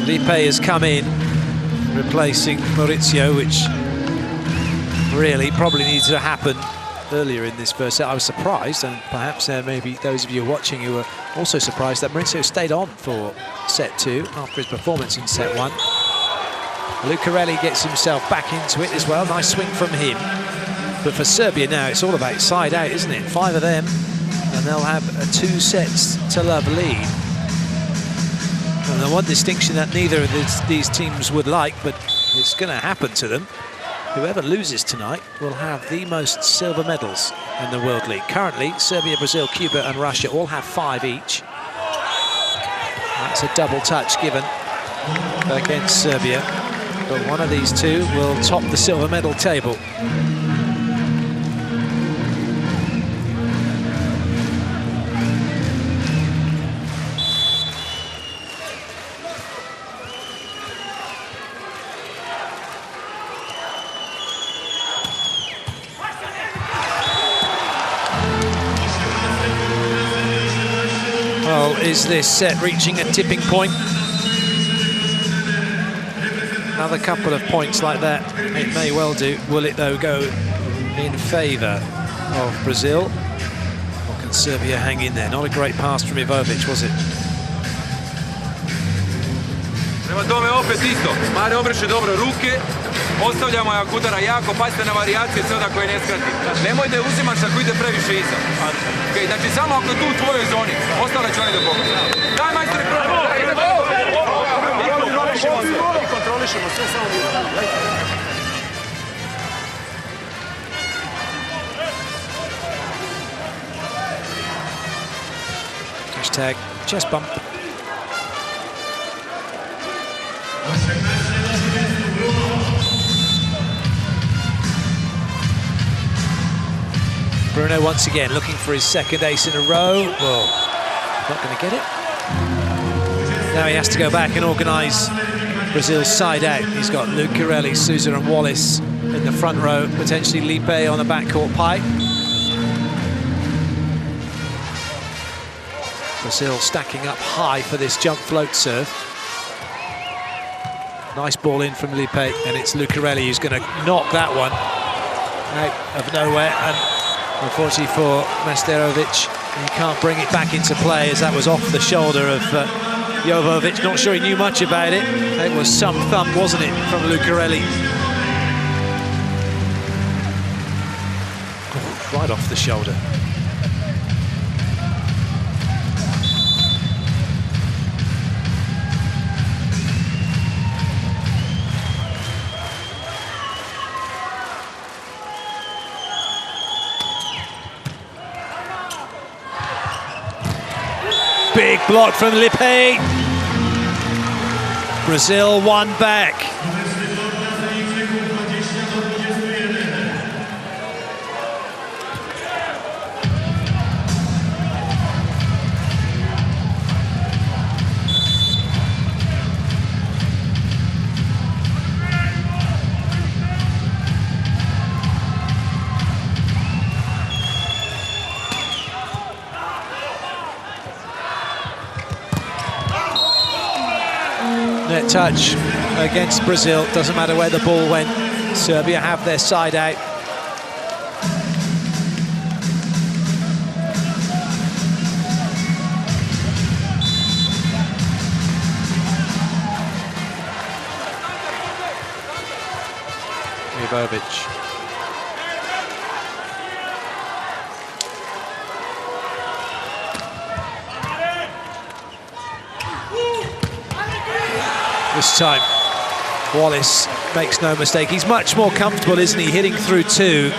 Lipe has come in, replacing Maurizio, which really probably needs to happen earlier in this first set. I was surprised, and perhaps maybe those of you watching who were also surprised that Maurizio stayed on for set 2 after his performance in set 1. Lucarelli gets himself back into it as well. Nice swing from him. But for Serbia now, it's all about side out, isn't it? 5 of them, and they'll have a 2 sets to love lead. And the one distinction that neither of these teams would like, but it's going to happen to them, whoever loses tonight will have the most silver medals in the World League. Currently, Serbia, Brazil, Cuba and Russia all have 5 each. That's a double touch given against Serbia. But one of these two will top the silver medal table. Well, is this set reaching a tipping point? Another couple of points like that, it may well do. Will it, though, go in favour of Brazil? Or can Serbia hang in there? Not a great pass from Ivovic, was it? Prema tome opet isto. Mare obreše dobro ruke. Ostavljamo ako udara jako, pazite na varijacije sve koje ne skrati. Nemoj da je uzimaš ako ide previše iza. Okay, znači samo ako je tu u tvojoj zoni, ostale će oni da pogleda. Daj majstore, kontrolišemo sve samo Hashtag chest bump. Bruno once again looking for his second ace in a row. Well, not going to get it. Now he has to go back and organise Brazil's side out. He's got Lucarelli, Sousa and Wallace in the front row, potentially Lipe on the backcourt pipe. Brazil stacking up high for this jump float serve. Nice ball in from Lipe, and it's Lucarelli who's going to knock that one out of nowhere. And unfortunately for Masterovic, he can't bring it back into play as that was off the shoulder of Jovovic. Not sure he knew much about it. It was some thump, wasn't it, from Lucarelli? Oh, right off the shoulder. Big block from Lippe. Brazil won back. Net touch against Brazil. Doesn't matter where the ball went. Serbia have their side out. Ribovic. This time, Wallace makes no mistake. He's much more comfortable, isn't he, hitting through two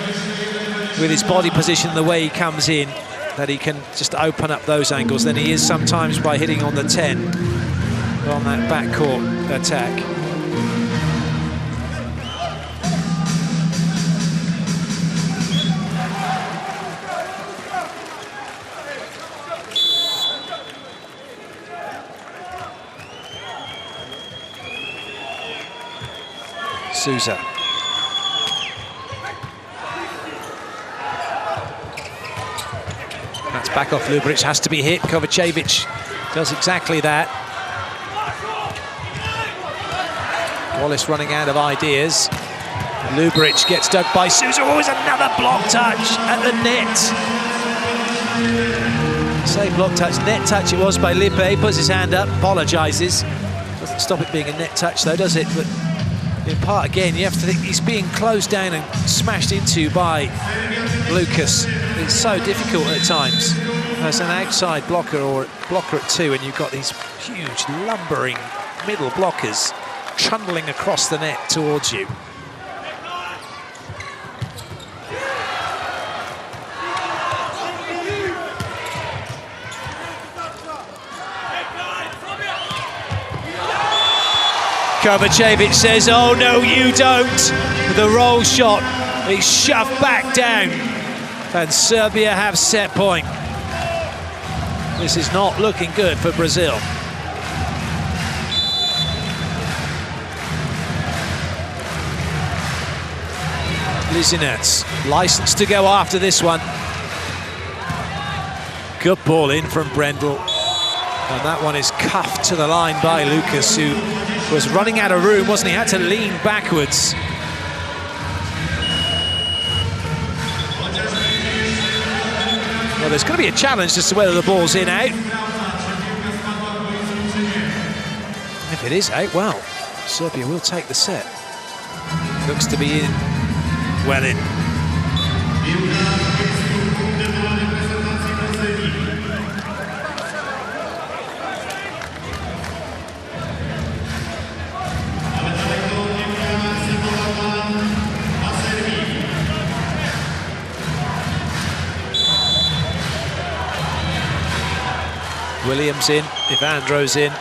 with his body position, the way he comes in, that he can just open up those angles than he is sometimes by hitting on the 10 on that backcourt attack. Souza. That's back off Ljubic, has to be hit. Kovacevic does exactly that. Wallace running out of ideas. Ljubic gets dug by Souza. Oh, it's another block touch at the net. Same block touch, net touch it was by Lippe. Puts his hand up, apologises. Doesn't stop it being a net touch though, does it? But in part, again, you have to think he's being closed down and smashed into by Lucas. It's so difficult at times as an outside blocker or blocker at two, and you've got these huge lumbering middle blockers trundling across the net towards you. Kovacevic says, oh no you don't. The roll shot is shoved back down and Serbia have set point. This is not looking good for Brazil. Lisinets, licensed to go after this one. Good ball in from Brendel. And that one is cuffed to the line by Lucas, who was running out of room, wasn't he? Had to lean backwards. Well, there's going to be a challenge as to whether the ball's in, out. If it is out, well, Serbia will take the set. Looks to be in, well in. Williams in, Ivandro's in.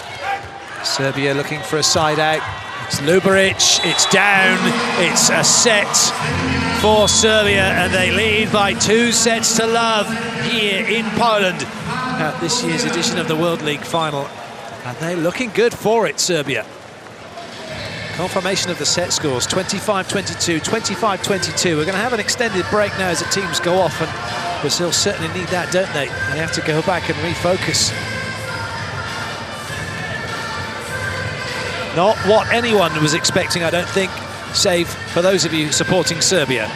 Serbia looking for a side out. It's Ljubic, it's down, it's a set for Serbia, and they lead by 2-0 here in Poland at this year's edition of the World League final. And they're looking good for it, Serbia. Confirmation of the set scores, 25-22, 25-22. We're going to have an extended break now as the teams go off, and Brazil certainly need that, don't they? They have to go back and refocus. Not what anyone was expecting, I don't think, save for those of you supporting Serbia.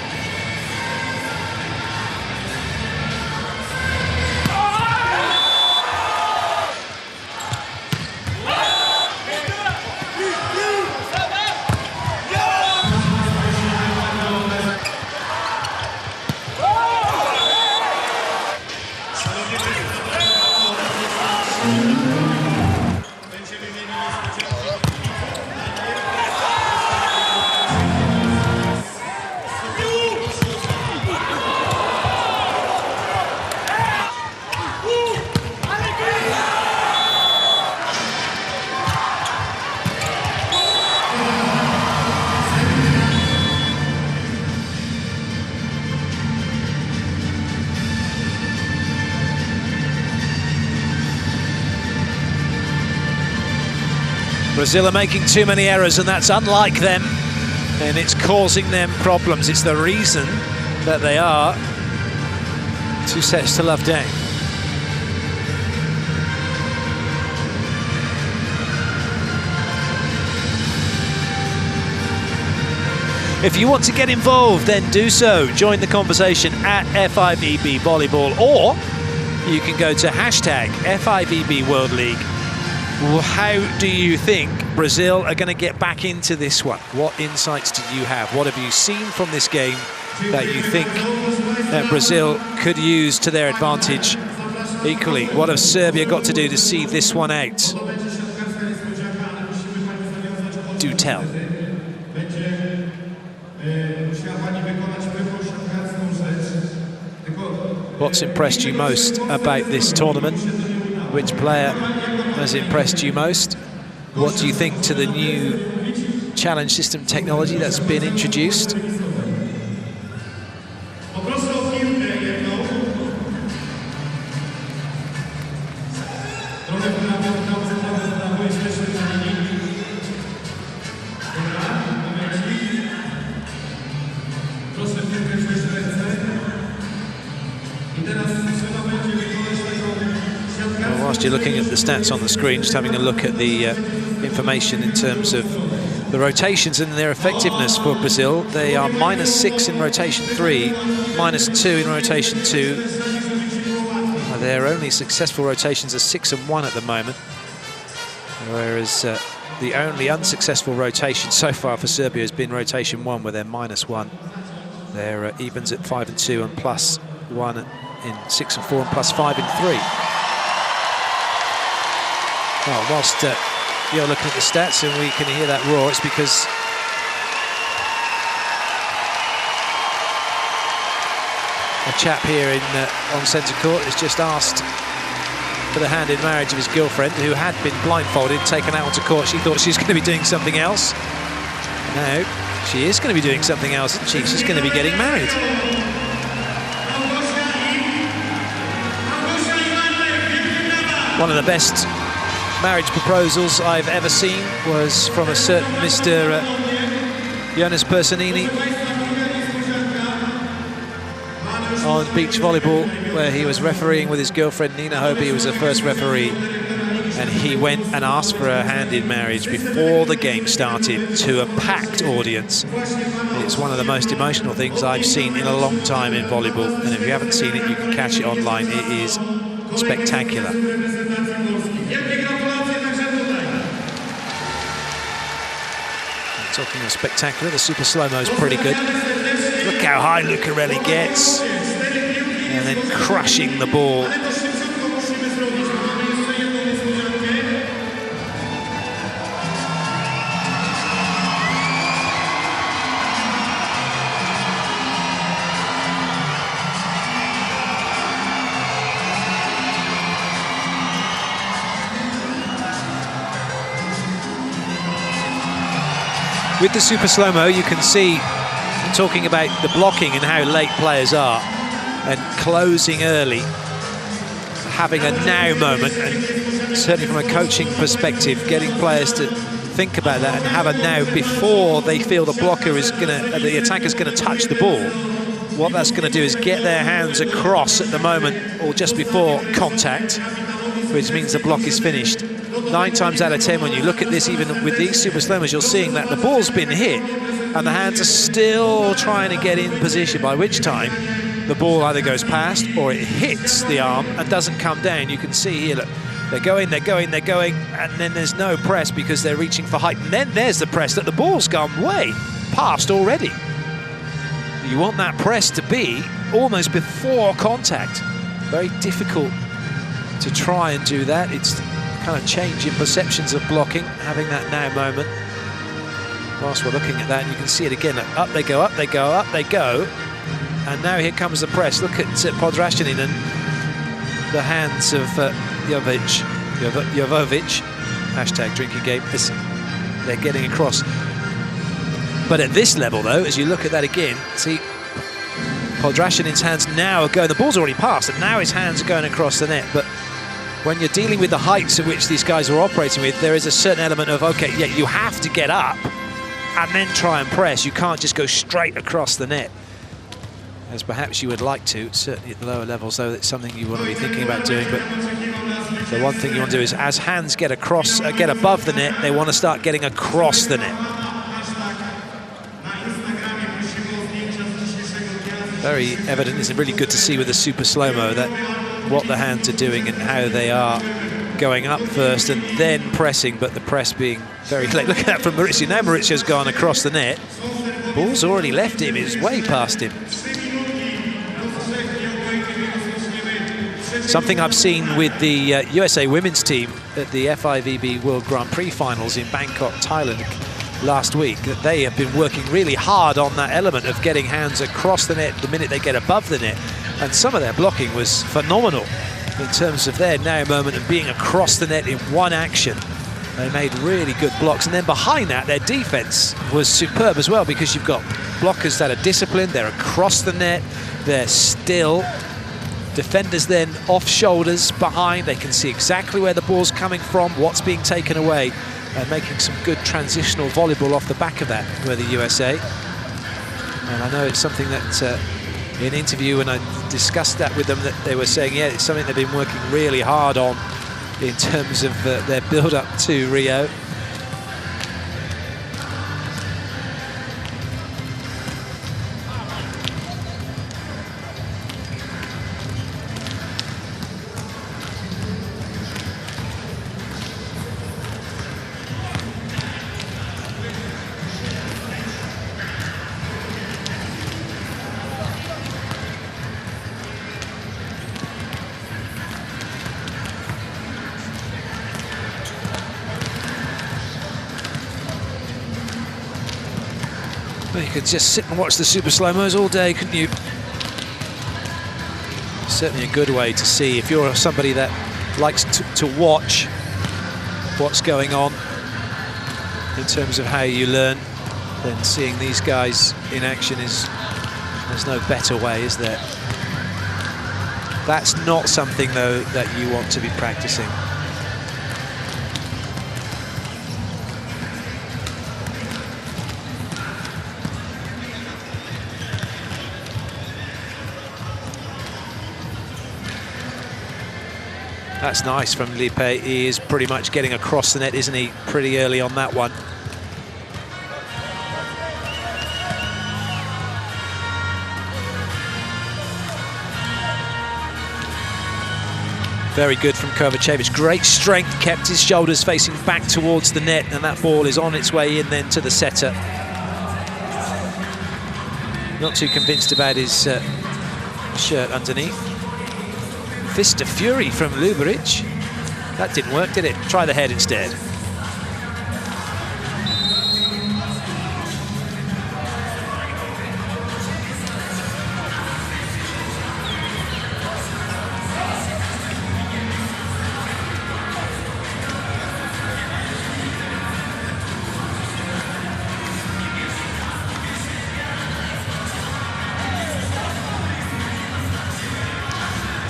Brazil are making too many errors, and that's unlike them, and it's causing them problems. It's the reason that they are 2 sets to love down. If you want to get involved, then do so. Join the conversation at FIVB Volleyball, or you can go to hashtag FIVB World League. Well, how do you think Brazil are going to get back into this one? What insights do you have? What have you seen from this game that you think that Brazil could use to their advantage? Equally, what have Serbia got to do to see this one out? Do tell. What's impressed you most about this tournament? Which player has impressed you most? What do you think to the new challenge system technology that's been introduced? Whilst you're looking at the stats on the screen, just having a look at the information in terms of the rotations and their effectiveness for Brazil. They are -6 in rotation 3, -2 in rotation 2. Their only successful rotations are 6 and 1 at the moment, whereas the only unsuccessful rotation so far for Serbia has been rotation 1, where they're -1. They're evens at 5 and 2 and +1 in 6 and 4 and +5 in 3. Well, whilst you're looking at the stats and we can hear that roar, it's because a chap here on centre court has just asked for the hand in marriage of his girlfriend, who had been blindfolded, taken out onto court. She thought she was going to be doing something else. No, she is going to be doing something else, isn't she? She's going to be getting married. One of the best marriage proposals I've ever seen was from a certain Mr. Jonas Personini on beach volleyball, where he was refereeing with his girlfriend Nina Hobi. He was the first referee, and he went and asked for a hand in marriage before the game started to a packed audience. It's one of the most emotional things I've seen in a long time in volleyball, and if you haven't seen it, you can catch it online. It is spectacular. Talking of spectacular, the super slow-mo is pretty good. Look how high Lucarelli gets, and then crushing the ball. With the super slow-mo, you can see, talking about the blocking and how late players are, and closing early, having a now moment, and certainly from a coaching perspective, getting players to think about that and have a now before they feel the blocker is the attacker's gonna touch the ball. What that's gonna do is get their hands across at the moment or just before contact, which means the block is finished. 9 times out of 10, when you look at this, even with these super slow-mos, you're seeing that the ball's been hit and the hands are still trying to get in position, by which time the ball either goes past or it hits the arm and doesn't come down. You can see here, look, they're going, and then there's no press because they're reaching for height. And then there's the press that the ball's gone way past already. You want that press to be almost before contact. Very difficult to try and do that. It's kind of change in perceptions of blocking, having that now moment. Whilst we're looking at that, you can see it again. Up they go, up they go, up they go. And now here comes the press. Look at Podraščanin and the hands of Jovovic. Hashtag drinking game. They're getting across. But at this level, though, as you look at that again, see, Podraščanin's hands now are going. The ball's already passed, and now his hands are going across the net. But when you're dealing with the heights at which these guys are operating with, there is a certain element of, okay, yeah, you have to get up and then try and press. You can't just go straight across the net, as perhaps you would like to, certainly at the lower levels, though it's something you want to be thinking about doing. But the one thing you want to do is, as hands get across, get above the net, they want to start getting across the net. Very evident. It's really good to see with the super slow-mo that what the hands are doing and how they are going up first and then pressing, but the press being very late. Look at that from Maurizio. Now Maurizio's gone across the net. Ball's already left him. It's way past him. Something I've seen with the USA women's team at the FIVB World Grand Prix finals in Bangkok, Thailand last week, that they have been working really hard on that element of getting hands across the net the minute they get above the net. And some of their blocking was phenomenal in terms of their now moment of being across the net in one action. They made really good blocks. And then behind that, their defense was superb as well, because you've got blockers that are disciplined, they're across the net, they're still. Defenders then off shoulders behind, they can see exactly where the ball's coming from, what's being taken away, and making some good transitional volleyball off the back of that for the USA. And I know it's something that in an interview when I discussed that with them, that they were saying, yeah, it's something they've been working really hard on in terms of their build-up to Rio. You could just sit and watch the super slow-mos all day, couldn't you? Certainly a good way to see, if you're somebody that likes to watch what's going on in terms of how you learn, then seeing these guys in action there's no better way, is there? That's not something, though, that you want to be practicing. That's nice from Lipe. He is pretty much getting across the net, isn't he? Pretty early on that one. Very good from Kovacevic. Great strength, kept his shoulders facing back towards the net, and that ball is on its way in then to the setter. Not too convinced about his shirt underneath. Fist of fury from Luberic. That didn't work, did it? Try the head instead.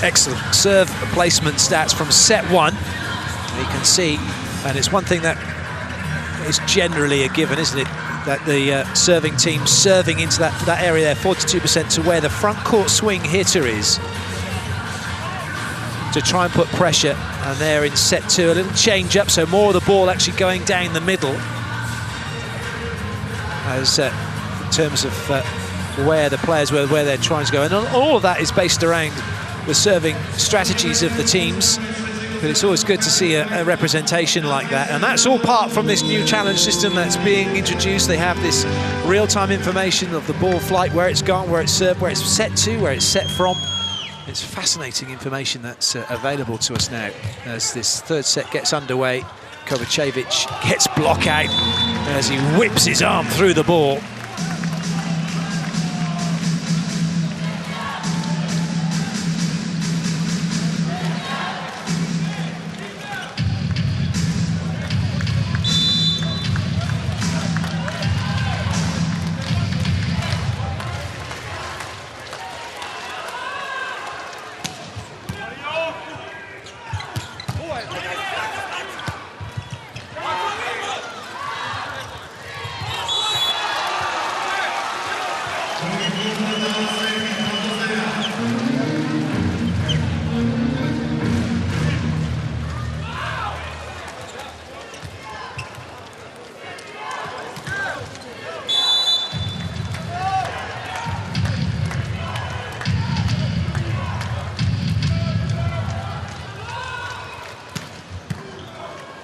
Excellent serve placement stats from set one. You can see, and it's one thing that is generally a given, isn't it? That the serving team serving into that area there, 42% to where the front court swing hitter is, to try and put pressure. And there in set two, a little change up, so more of the ball actually going down the middle, as in terms of where the players were, where they're trying to go. And all of that is based around the serving strategies of the teams, but it's always good to see a representation like that. And that's all part from this new challenge system that's being introduced. They have this real-time information of the ball flight, where it's gone, where it's served, where it's set to, where it's set from. It's fascinating information that's available to us now as this third set gets underway. Kovacevic gets block out as he whips his arm through the ball.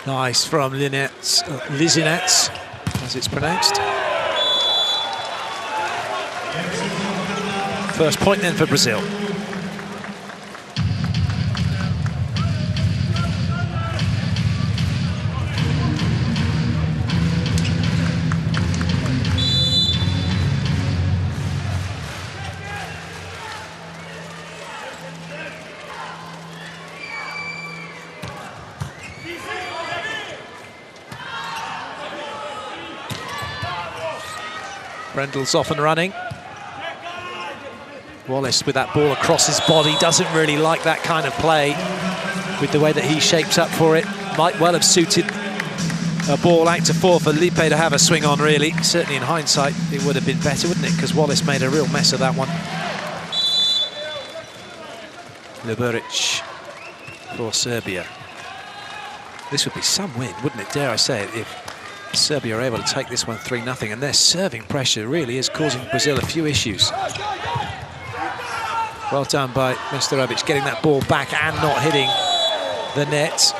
Nice from Lizinets, as it's pronounced. First point then for Brazil. Brendel's off and running. Wallace with that ball across his body doesn't really like that kind of play with the way that he shapes up for it. Might well have suited a ball out to 4 for Lipe to have a swing on, really. Certainly in hindsight it would have been better, wouldn't it? Because Wallace made a real mess of that one. Ljuberic for Serbia. This would be some win, wouldn't it? Dare I say it, if Serbia are able to take this one 3-0, and their serving pressure really is causing Brazil a few issues. Well done by Mr. Rebic, getting that ball back and not hitting the net.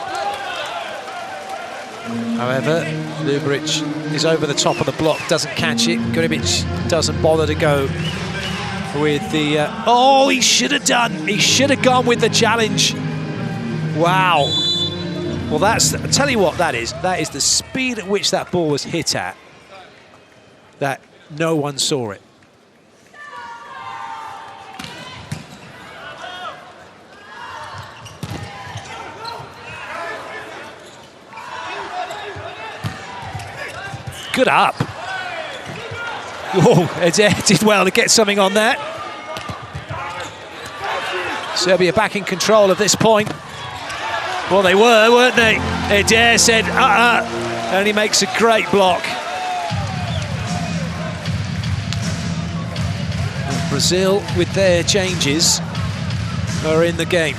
However, Ljuberic is over the top of the block, doesn't catch it. Grubic doesn't bother to go with the... oh, he should have done. He should have gone with the challenge. Wow. Well, that's... I'll tell you what that is. That is the speed at which that ball was hit at. That no one saw it. Good up. Oh, Eder did well to get something on there. Serbia back in control of this point. Well, they were, weren't they? Eder said, and he makes a great block. And Brazil, with their changes, are in the game.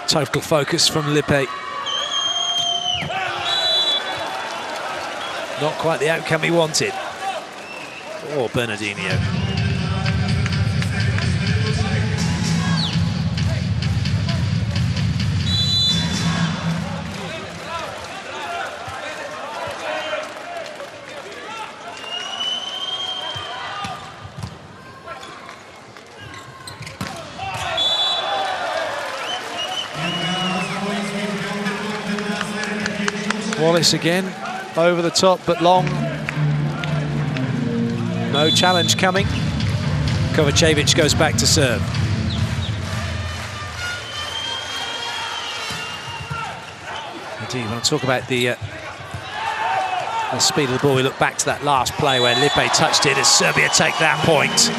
Total focus from Lipe. Not quite the outcome he wanted. Oh, Bernardinho. Wallace again, over the top but long. No challenge coming. Kovacevic goes back to serve. Indeed, when I talk about the speed of the ball, we look back to that last play where Lipe touched it as Serbia take that point.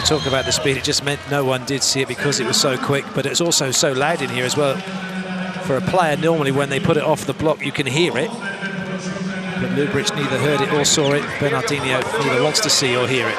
Talk about the speed, it just meant no one did see it because it was so quick, but it's also so loud in here as well. For a player, normally when they put it off the block you can hear it, but Ljuberic neither heard it or saw it. Bernardinho neither wants to see or hear it.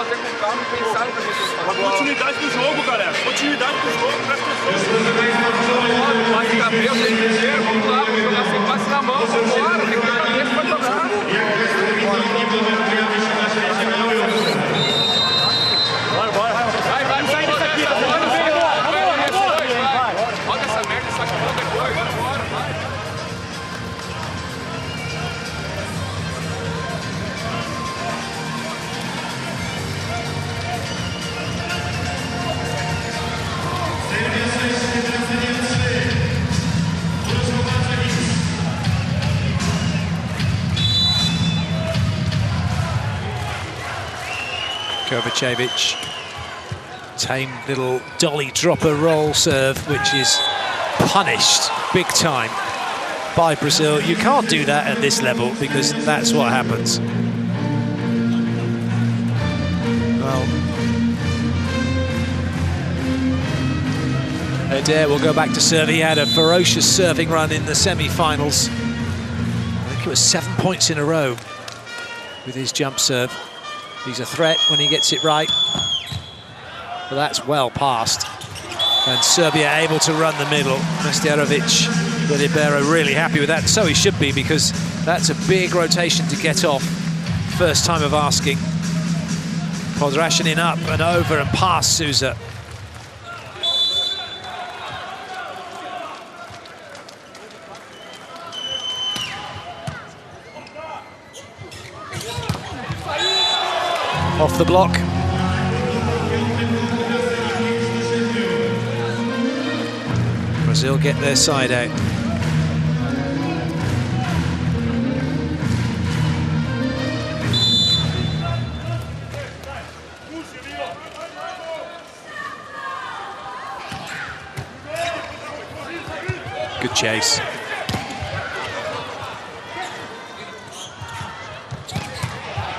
Kovacevic, tame little dolly dropper roll serve, which is punished big time by Brazil. You can't do that at this level because that's what happens. Well, Eder will go back to serve. He had a ferocious serving run in the semi-finals. I think it was 7 points in a row with his jump serve. He's a threat when he gets it right. But that's well past And Serbia able to run the middle. Nestjerovic, the libero, really happy with that. So he should be, because that's a big rotation to get off. First time of asking. Podraščanin up and over and past Souza. Off the block. Brazil get their side out. Good chase.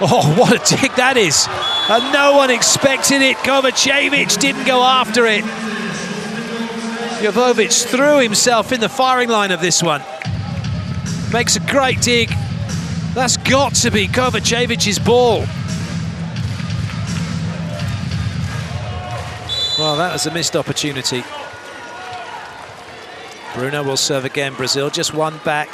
Oh, what a dig that is. And no one expected it. Kovacevic didn't go after it. Jovovic threw himself in the firing line of this one. Makes a great dig. That's got to be Kovacevic's ball. Well, that was a missed opportunity. Bruno will serve again. Brazil just one back.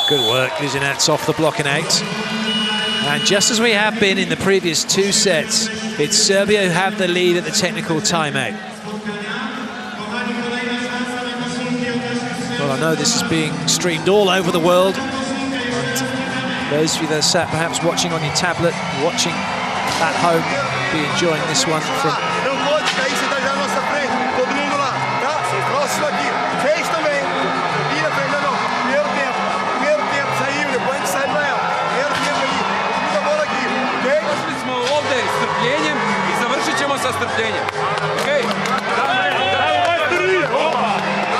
Good work, Kuzinets off the block and out. And just as we have been in the previous two sets, it's Serbia who have the lead at the technical timeout. Well, I know this is being streamed all over the world. And those of you that are sat perhaps watching on your tablet, watching at home, be enjoying this one from...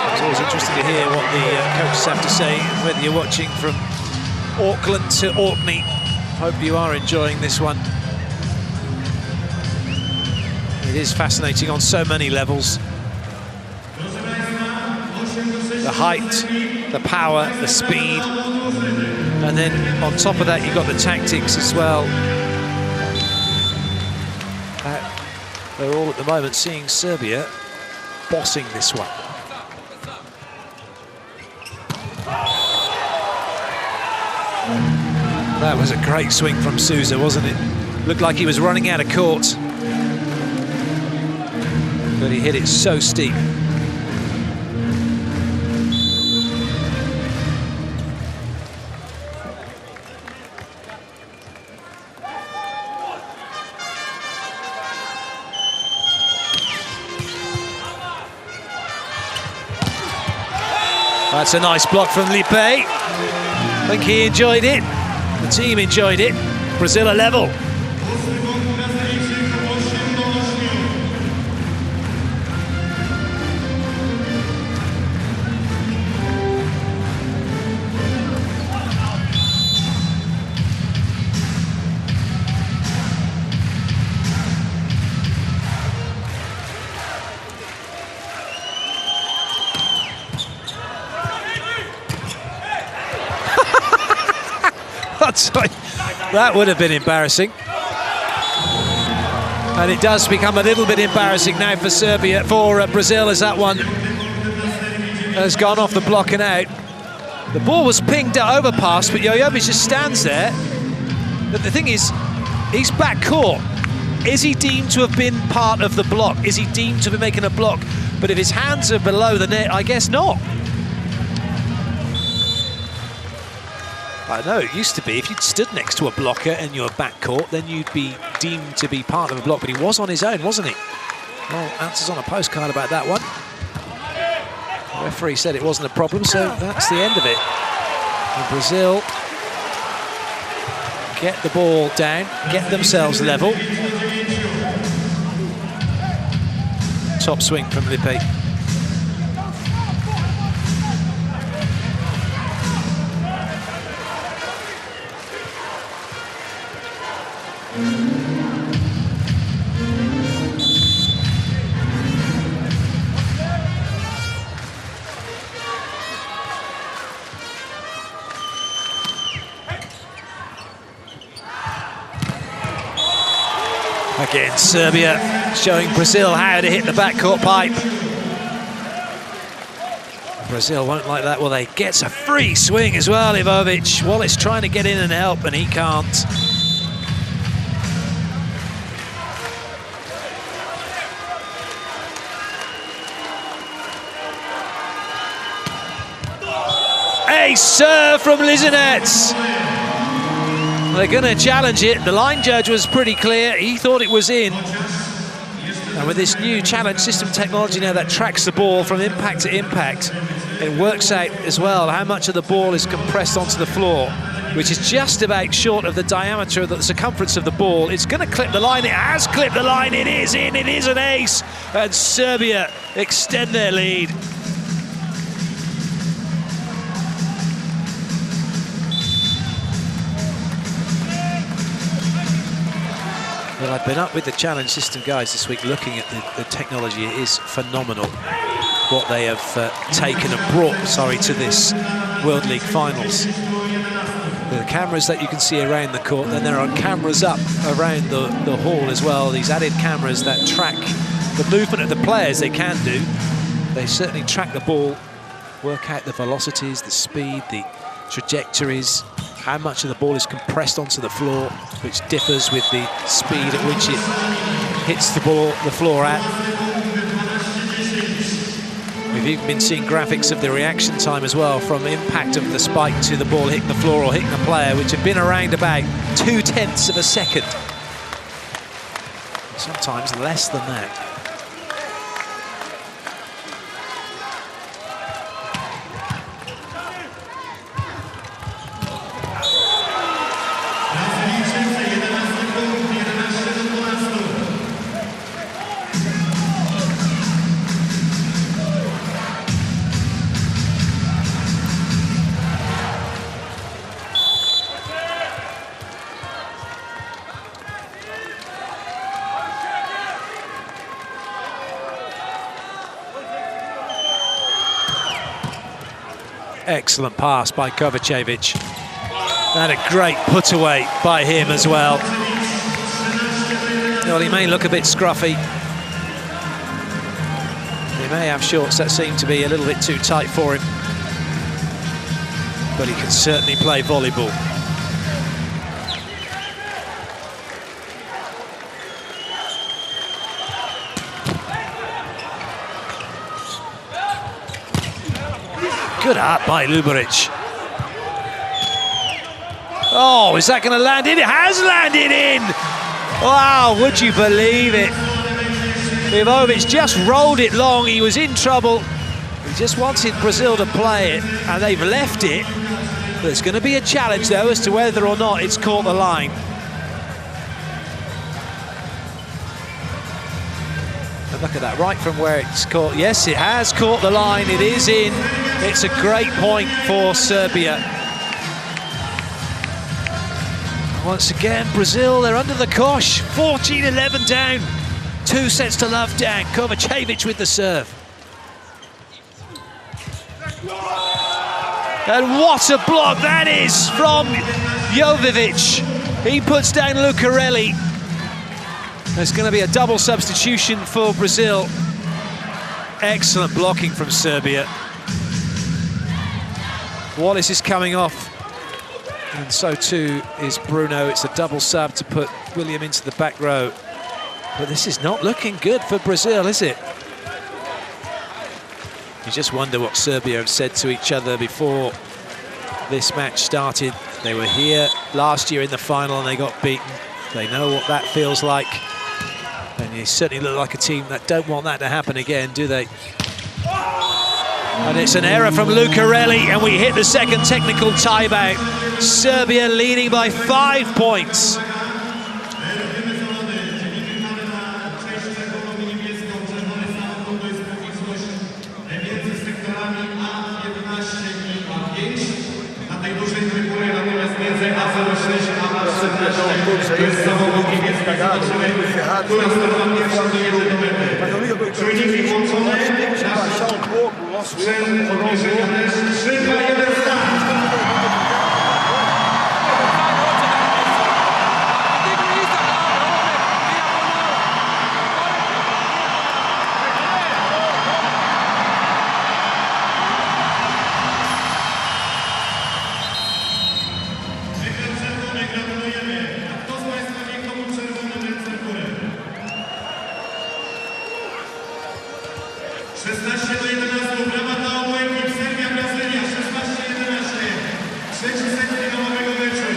It's always interesting to hear what the coaches have to say, whether you're watching from Auckland to Orkney. Hope you are enjoying this one. It is fascinating on so many levels. The height, the power, the speed, and then on top of that you've got the tactics as well. They're all at the moment seeing Serbia bossing this one. That was a great swing from Souza, wasn't it? Looked like he was running out of court. But he hit it so steep. That's a nice block from Lipe. I think he enjoyed it. The team enjoyed it. Brazil are level. That would have been embarrassing. And it does become a little bit embarrassing now for Serbia, for Brazil, as that one has gone off the block and out. The ball was pinged overpass, but Jojovic just stands there. But the thing is, he's back court. Is he deemed to have been part of the block? Is he deemed to be making a block? But if his hands are below the net, I guess not. I know, it used to be, if you'd stood next to a blocker in your backcourt, then you'd be deemed to be part of a block, but he was on his own, wasn't he? Well, answers on a postcard about that one. The referee said it wasn't a problem, so that's the end of it. And Brazil get the ball down, get themselves level. Top swing from Lipe. Again, Serbia showing Brazil how to hit the backcourt pipe. Brazil won't like that. Well, they gets a free swing as well, Ivovic. Wallace trying to get in and help, and he can't. A serve from Lizinets. They're going to challenge it. The line judge was pretty clear. He thought it was in. And with this new challenge system technology now that tracks the ball from impact to impact, it works out as well how much of the ball is compressed onto the floor, which is just about short of the diameter of the circumference of the ball. It's going to clip the line. It has clipped the line. It is in. It is an ace. And Serbia extend their lead. Well, I've been up with the challenge system guys this week looking at the technology. It is phenomenal what they have taken and brought, to this World League finals. The cameras that you can see around the court, then there are cameras up around the hall as well, these added cameras that track the movement of the players. They can do. They certainly track the ball, work out the velocities, the speed, the trajectories, how much of the ball is compressed onto the floor, which differs with the speed at which it hits the floor at. We've even been seeing graphics of the reaction time as well, from impact of the spike to the ball hitting the floor or hitting the player, which have been around about 0.2 of a second. Sometimes less than that. Excellent pass by Kovacevic. And a great put away by him as well. Well, he may look a bit scruffy. He may have shorts that seem to be a little bit too tight for him. But he can certainly play volleyball. Good up by Luboric. Oh, is that going to land in? It has landed in! Wow, would you believe it? Ivovic just rolled it long. He was in trouble. He just wanted Brazil to play it, and they've left it. There's going to be a challenge, though, as to whether or not it's caught the line. And look at that, right from where it's caught. Yes, it has caught the line. It is in. It's a great point for Serbia. Once again, Brazil, they're under the cosh. 14-11 down. 2 sets to love down. Kovacevic with the serve. And what a block that is from Jovic. He puts down Lucarelli. There's going to be a double substitution for Brazil. Excellent blocking from Serbia. Wallace is coming off, and so too is Bruno. It's a double sub to put William into the back row. But this is not looking good for Brazil, is it? You just wonder what Serbia have said to each other before this match started. They were here last year in the final and they got beaten. They know what that feels like. And they certainly look like a team that don't want that to happen again, do they? And it's an error from Lucarelli, and we hit the second technical timeout. Serbia leading by 5 points. Mas a única coisa que eu temos que baixar pouco o nosso 16-11, brawa dla obu ekip. Serbia, Brazylia, 16-11. Trzeci set finałowego meczu.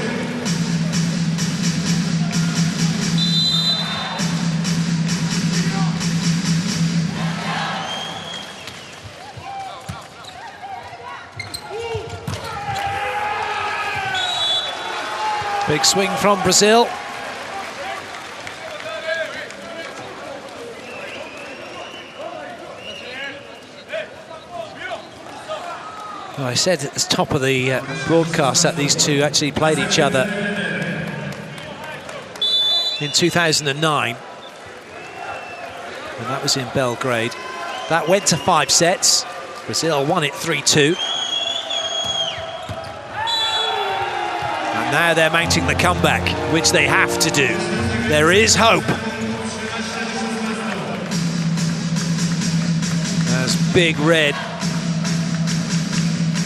Big swing from Brazil. Well, I said at the top of the broadcast that these two actually played each other in 2009. And that was in Belgrade. That went to 5 sets. Brazil won it 3-2. And now they're mounting the comeback, which they have to do. There is hope. As Big Red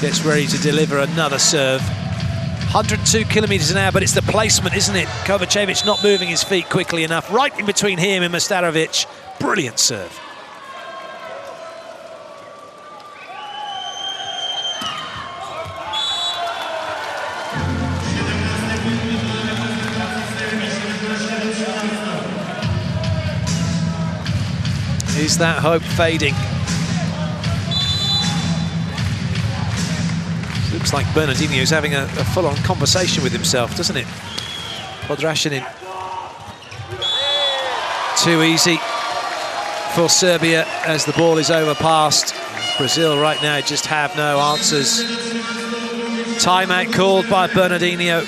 gets ready to deliver another serve. 102 kilometers an hour, but it's the placement, isn't it? Kovacevic not moving his feet quickly enough. Right in between him and Mastarovic. Brilliant serve. Is that hope fading? Looks like Bernardino's having a full-on conversation with himself, doesn't it? Podrashinin. Too easy for Serbia as the ball is overpassed. Brazil right now just have no answers. Timeout called by Bernardino.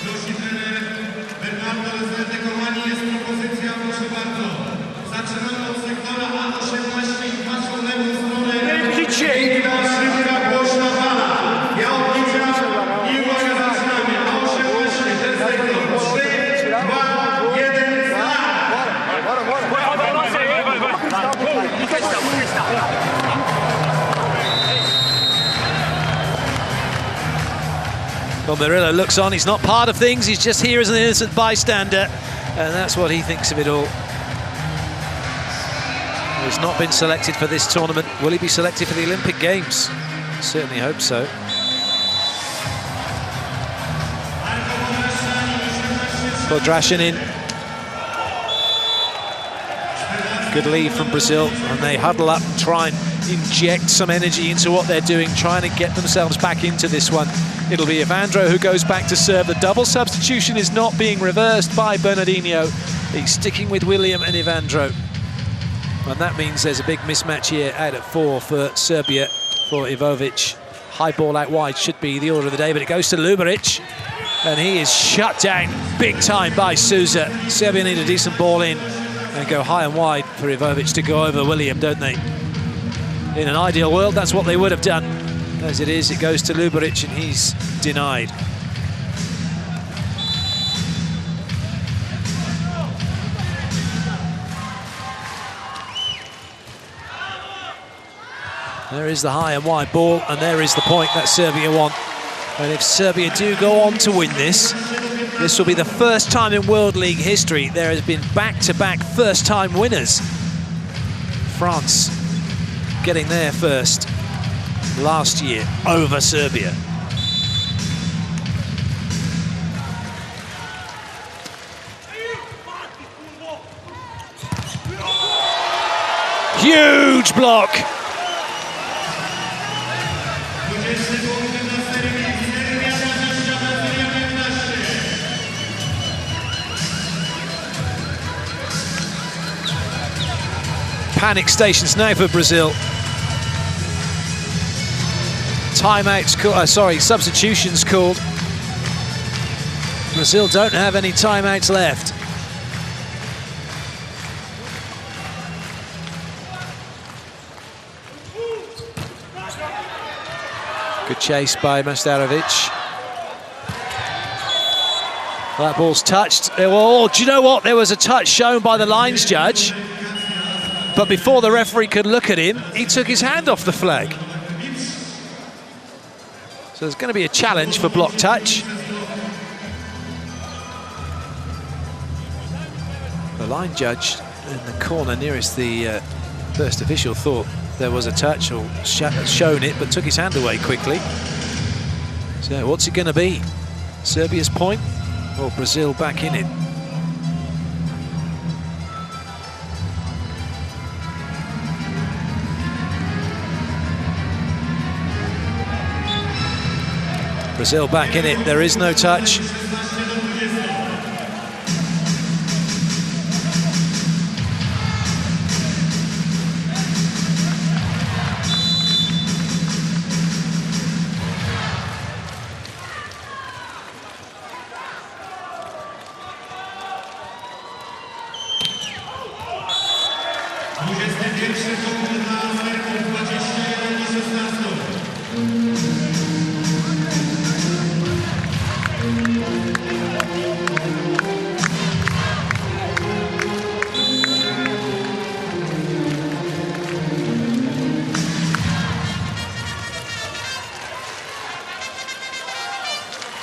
Well, Murillo looks on, he's not part of things, he's just here as an innocent bystander, and that's what he thinks of it all. He's not been selected for this tournament. Will he be selected for the Olympic Games? Certainly hope so. Podrashinin. Good lead from Brazil, and they huddle up and try and inject some energy into what they're doing, trying to get themselves back into this one. It'll be Evandro who goes back to serve. The double substitution is not being reversed by Bernardino. He's sticking with William and Evandro. And that means there's a big mismatch here out at 4 for Serbia, for Ivovic. High ball out wide should be the order of the day, but it goes to Luberic. And he is shut down big time by Souza. Serbia need a decent ball in and go high and wide for Ivovic to go over William, don't they? In an ideal world, that's what they would have done. As it is, it goes to Luberic and he's denied. There is the high and wide ball, and there is the point that Serbia want. And if Serbia do go on to win this, this will be the first time in World League history there has been back-to-back first-time winners. France getting there first last year over Serbia. Huge block. Panic stations now for Brazil. Timeouts called, substitutions called. Brazil don't have any timeouts left. Good chase by Mastarovic. That ball's touched. Oh, do you know what? There was a touch shown by the lines judge. But before the referee could look at him, he took his hand off the flag. So there's going to be a challenge for block touch. The line judge in the corner nearest the First official thought there was a touch or shown it, but took his hand away quickly. So what's it going to be? Serbia's point or Brazil back in it? Brazil back in it, there is no touch.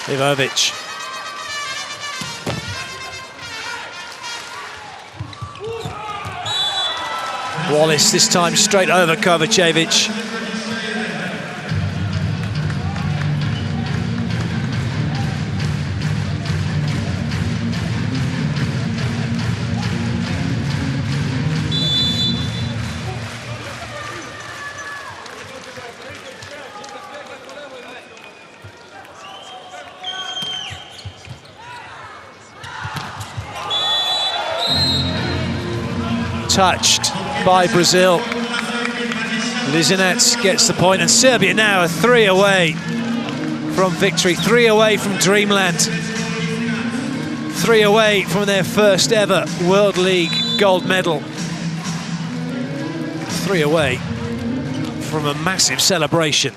FIVB. Wallace this time straight over Kovacevic. Touched by Brazil. Lizinets gets the point, and Serbia now are 3 away from victory, 3 away from dreamland, 3 away from their first ever World League gold medal, 3 away from a massive celebration.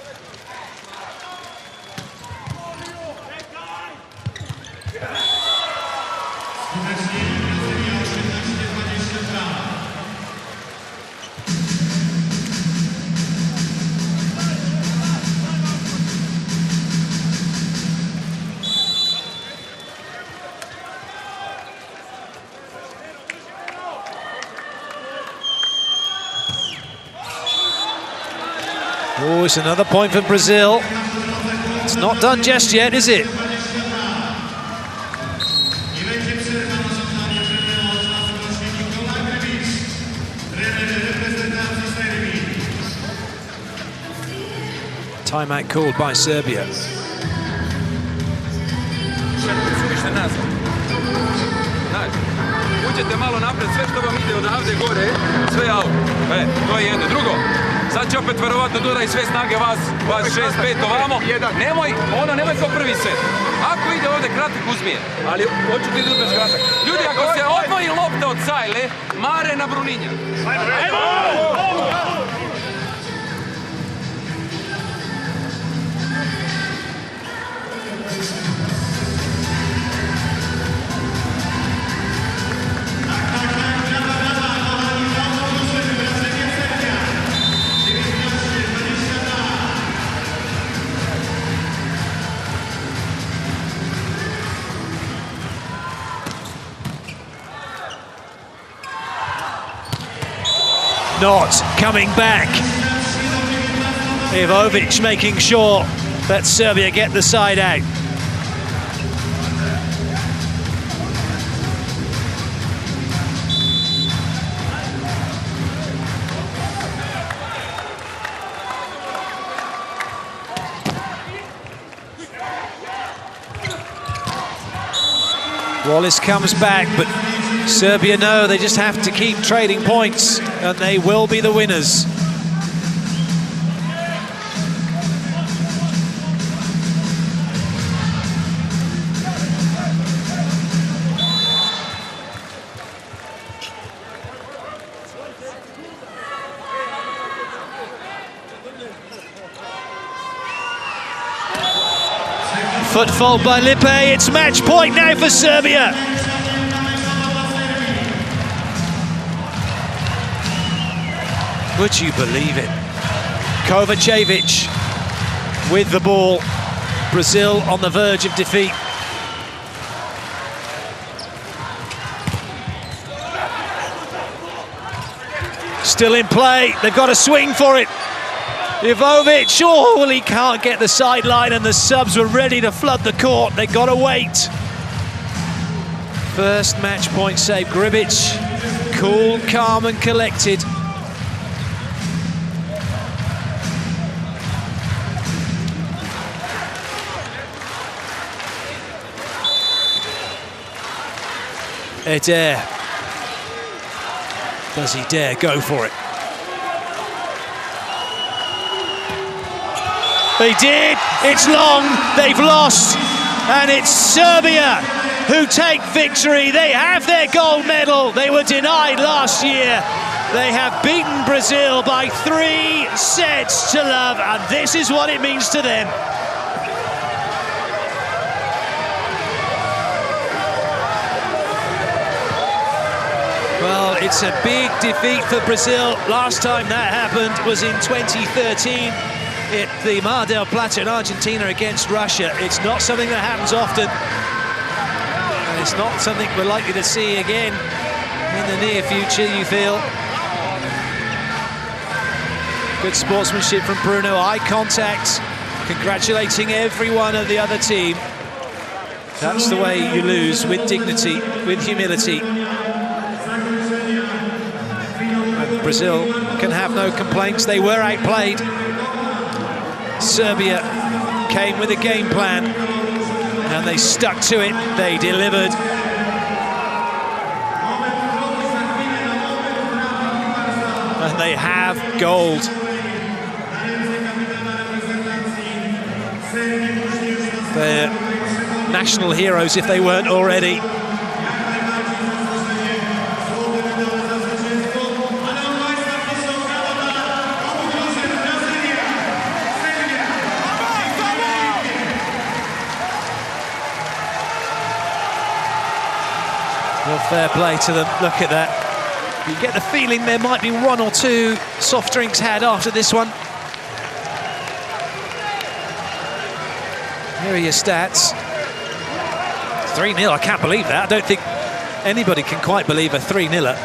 Oh, it's another point for Brazil. It's not done just yet, is it? Timeout called by Serbia. Uđete malo napred, sve što vam ide odavde gore, sve out. To je jedno. Drugo, sad će opet verovatno doda i sve snage vas 6-5 ovamo. Nemoj kao prvi set. Ako ide ovdje kratak, uzmi je. Ali hoću ti da kratak. Ljudi, ako se odvoji lopta od Sajle, mare na Bruninja. Not coming back. FIVB making sure that Serbia get the side out. Wallace comes back, but Serbia know they just have to keep trading points, and they will be the winners. Foot fault by Lippe. It's match point now for Serbia. Would you believe it? Kovacevic with the ball. Brazil on the verge of defeat. Still in play, they've got to swing for it. Ivovic, well, he can't get the sideline, and the subs were ready to flood the court. They got to wait. First match point save. Gribic, cool, calm and collected. Eder. Does he dare go for it? They did. It's long. They've lost. And it's Serbia who take victory. They have their gold medal. They were denied last year. They have beaten Brazil by 3 sets to love. And this is what it means to them. Well, it's a big defeat for Brazil. Last time that happened was in 2013 at the Mar del Plata in Argentina against Russia. It's not something that happens often. And it's not something we're likely to see again in the near future, you feel. Good sportsmanship from Bruno, eye contact, congratulating everyone of the other team. That's the way you lose, with dignity, with humility. Brazil can have no complaints. They were outplayed. Serbia came with a game plan and they stuck to it. They delivered. And they have gold. They're national heroes if they weren't already. Well, fair play to them. Look at that. You get the feeling there might be 1 or 2 soft drinks had after this one. Here are your stats. 3-0, I can't believe that. I don't think anybody can quite believe a 3-0er.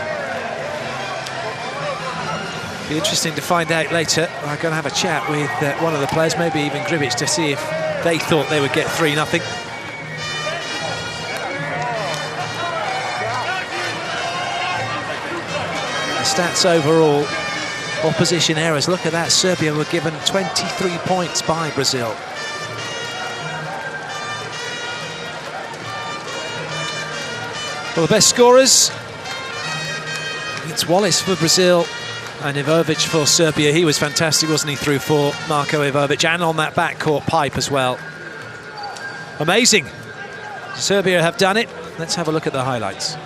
Be interesting to find out later. I'm going to have a chat with one of the players, maybe even Gribic, to see if they thought they would get 3-0. Stats overall, opposition errors. Look at that, Serbia were given 23 points by Brazil. Well, the best scorers, it's Wallace for Brazil and Ivovic for Serbia. He was fantastic, wasn't he, through for Marko Ivovic, and on that backcourt pipe as well. Amazing. Serbia have done it. Let's have a look at the highlights.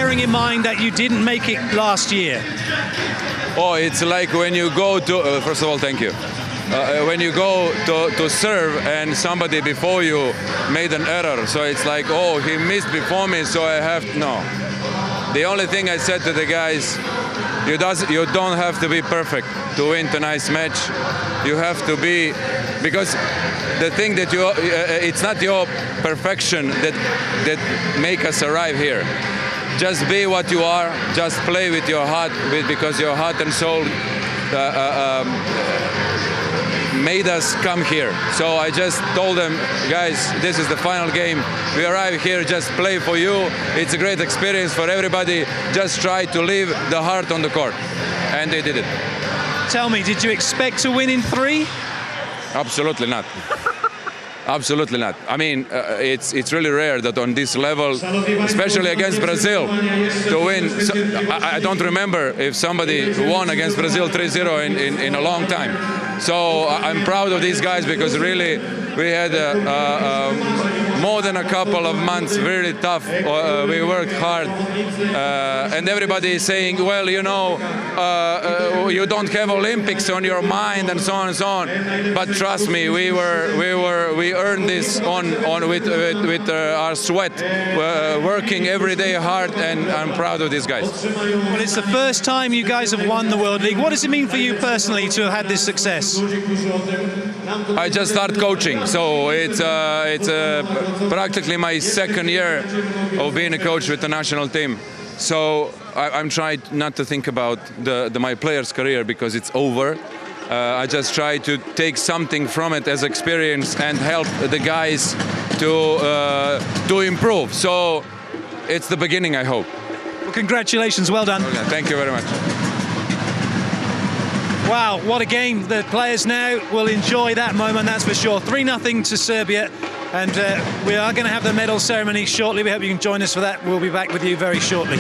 bearing in mind that you didn't make it last year? Oh, it's like when you go to, first of all, thank you. When you go to serve and somebody before you made an error, so it's like, oh, he missed before me, so I have to, no. The only thing I said to the guys, you don't have to be perfect to win tonight's match. You have to be, because the thing that it's not your perfection that make us arrive here. Just be what you are, just play with your heart, because your heart and soul made us come here. So I just told them, guys, this is the final game. We arrive here, just play for you. It's a great experience for everybody. Just try to leave the heart on the court. And they did it. Tell me, did you expect to win in 3? Absolutely not. Absolutely not. I mean, it's really rare that on this level, especially against Brazil, to win. So, I don't remember if somebody won against Brazil 3-0 in a long time. So I'm proud of these guys, because really we had more than a couple of months really tough. We worked hard, and everybody is saying, well, you know, you don't have Olympics on your mind and so on and so on. But trust me, we earned this with our sweat, working every day hard, and I'm proud of these guys. Well, it's the first time you guys have won the World League. What does it mean for you personally to have had this success? I just started coaching, so it's practically my second year of being a coach with the national team. So I'm trying not to think about my player's career, because it's over. I just try to take something from it as experience and help the guys to improve. So it's the beginning, I hope. Well, congratulations, well done. Okay, thank you very much. Wow, what a game. The players now will enjoy that moment, that's for sure. 3-0 to Serbia, and we are going to have the medal ceremony shortly. We hope you can join us for that. We'll be back with you very shortly.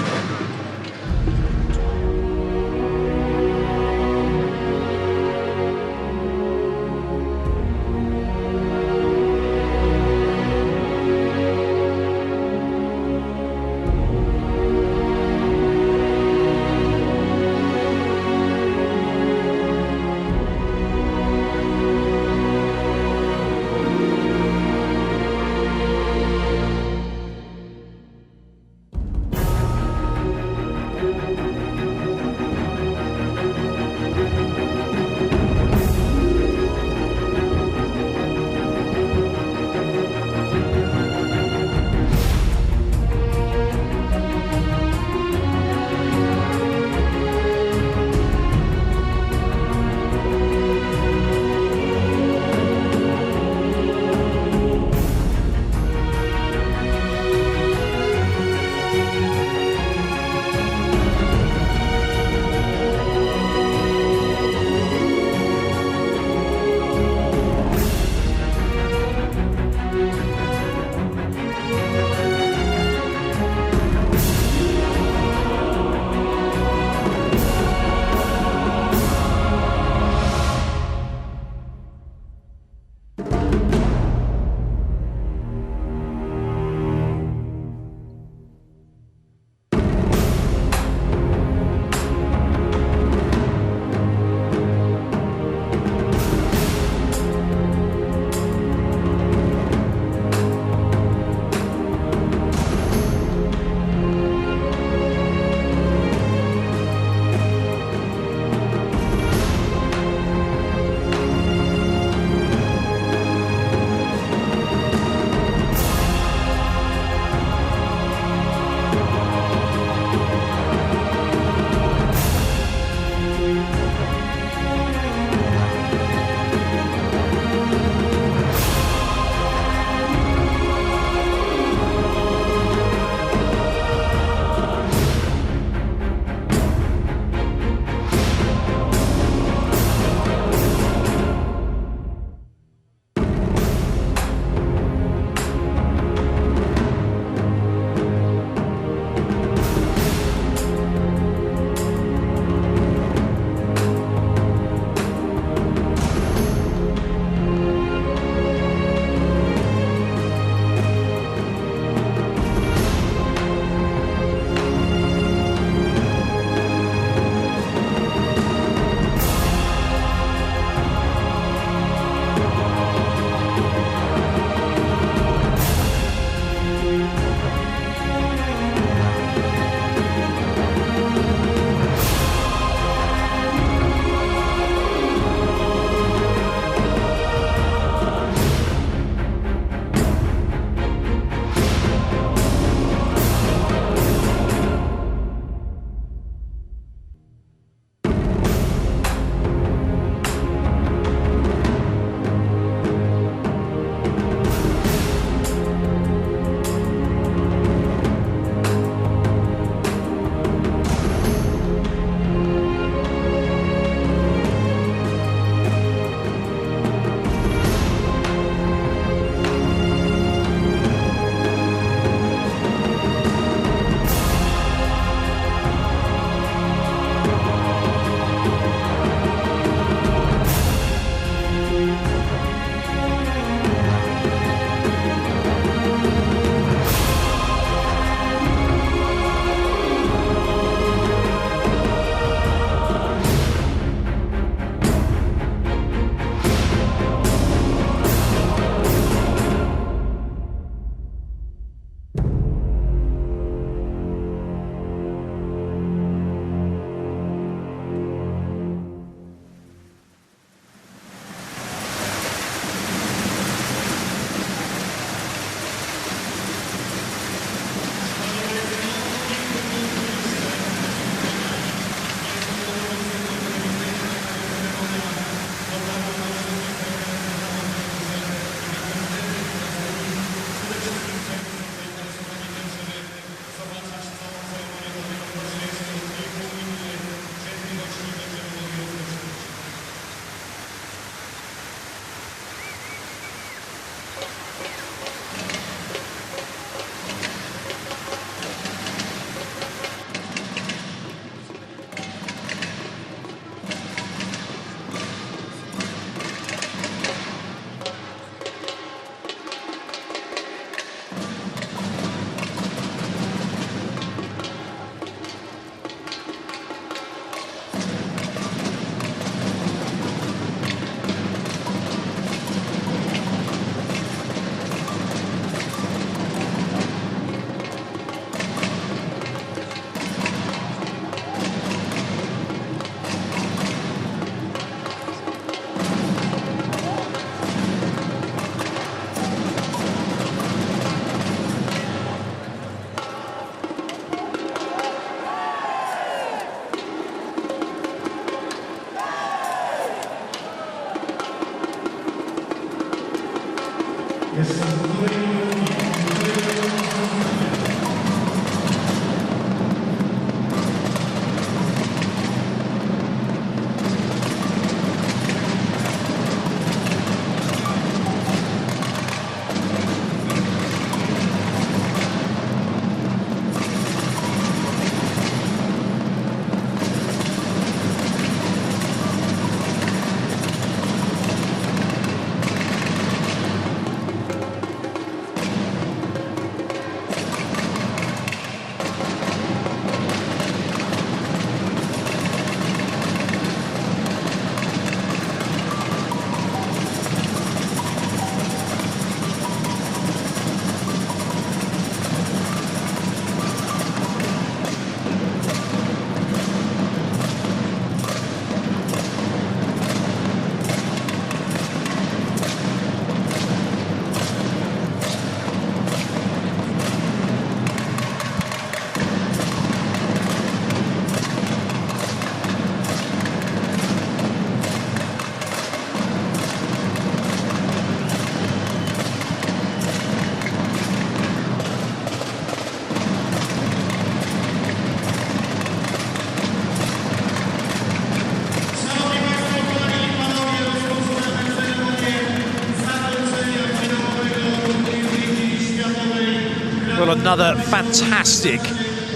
another fantastic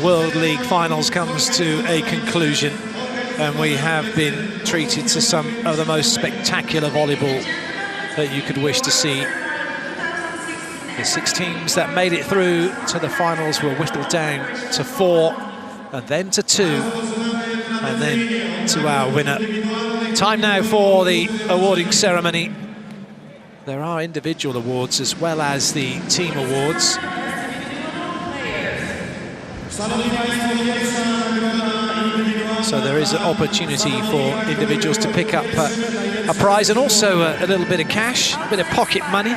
World League finals comes to a conclusion, and we have been treated to some of the most spectacular volleyball that you could wish to see. The 6 teams that made it through to the finals were whittled down to 4, and then to 2, and then to our winner. Time now for the awarding ceremony. There are individual awards as well as the team awards. So there is an opportunity for individuals to pick up a prize, and also a little bit of cash, a bit of pocket money.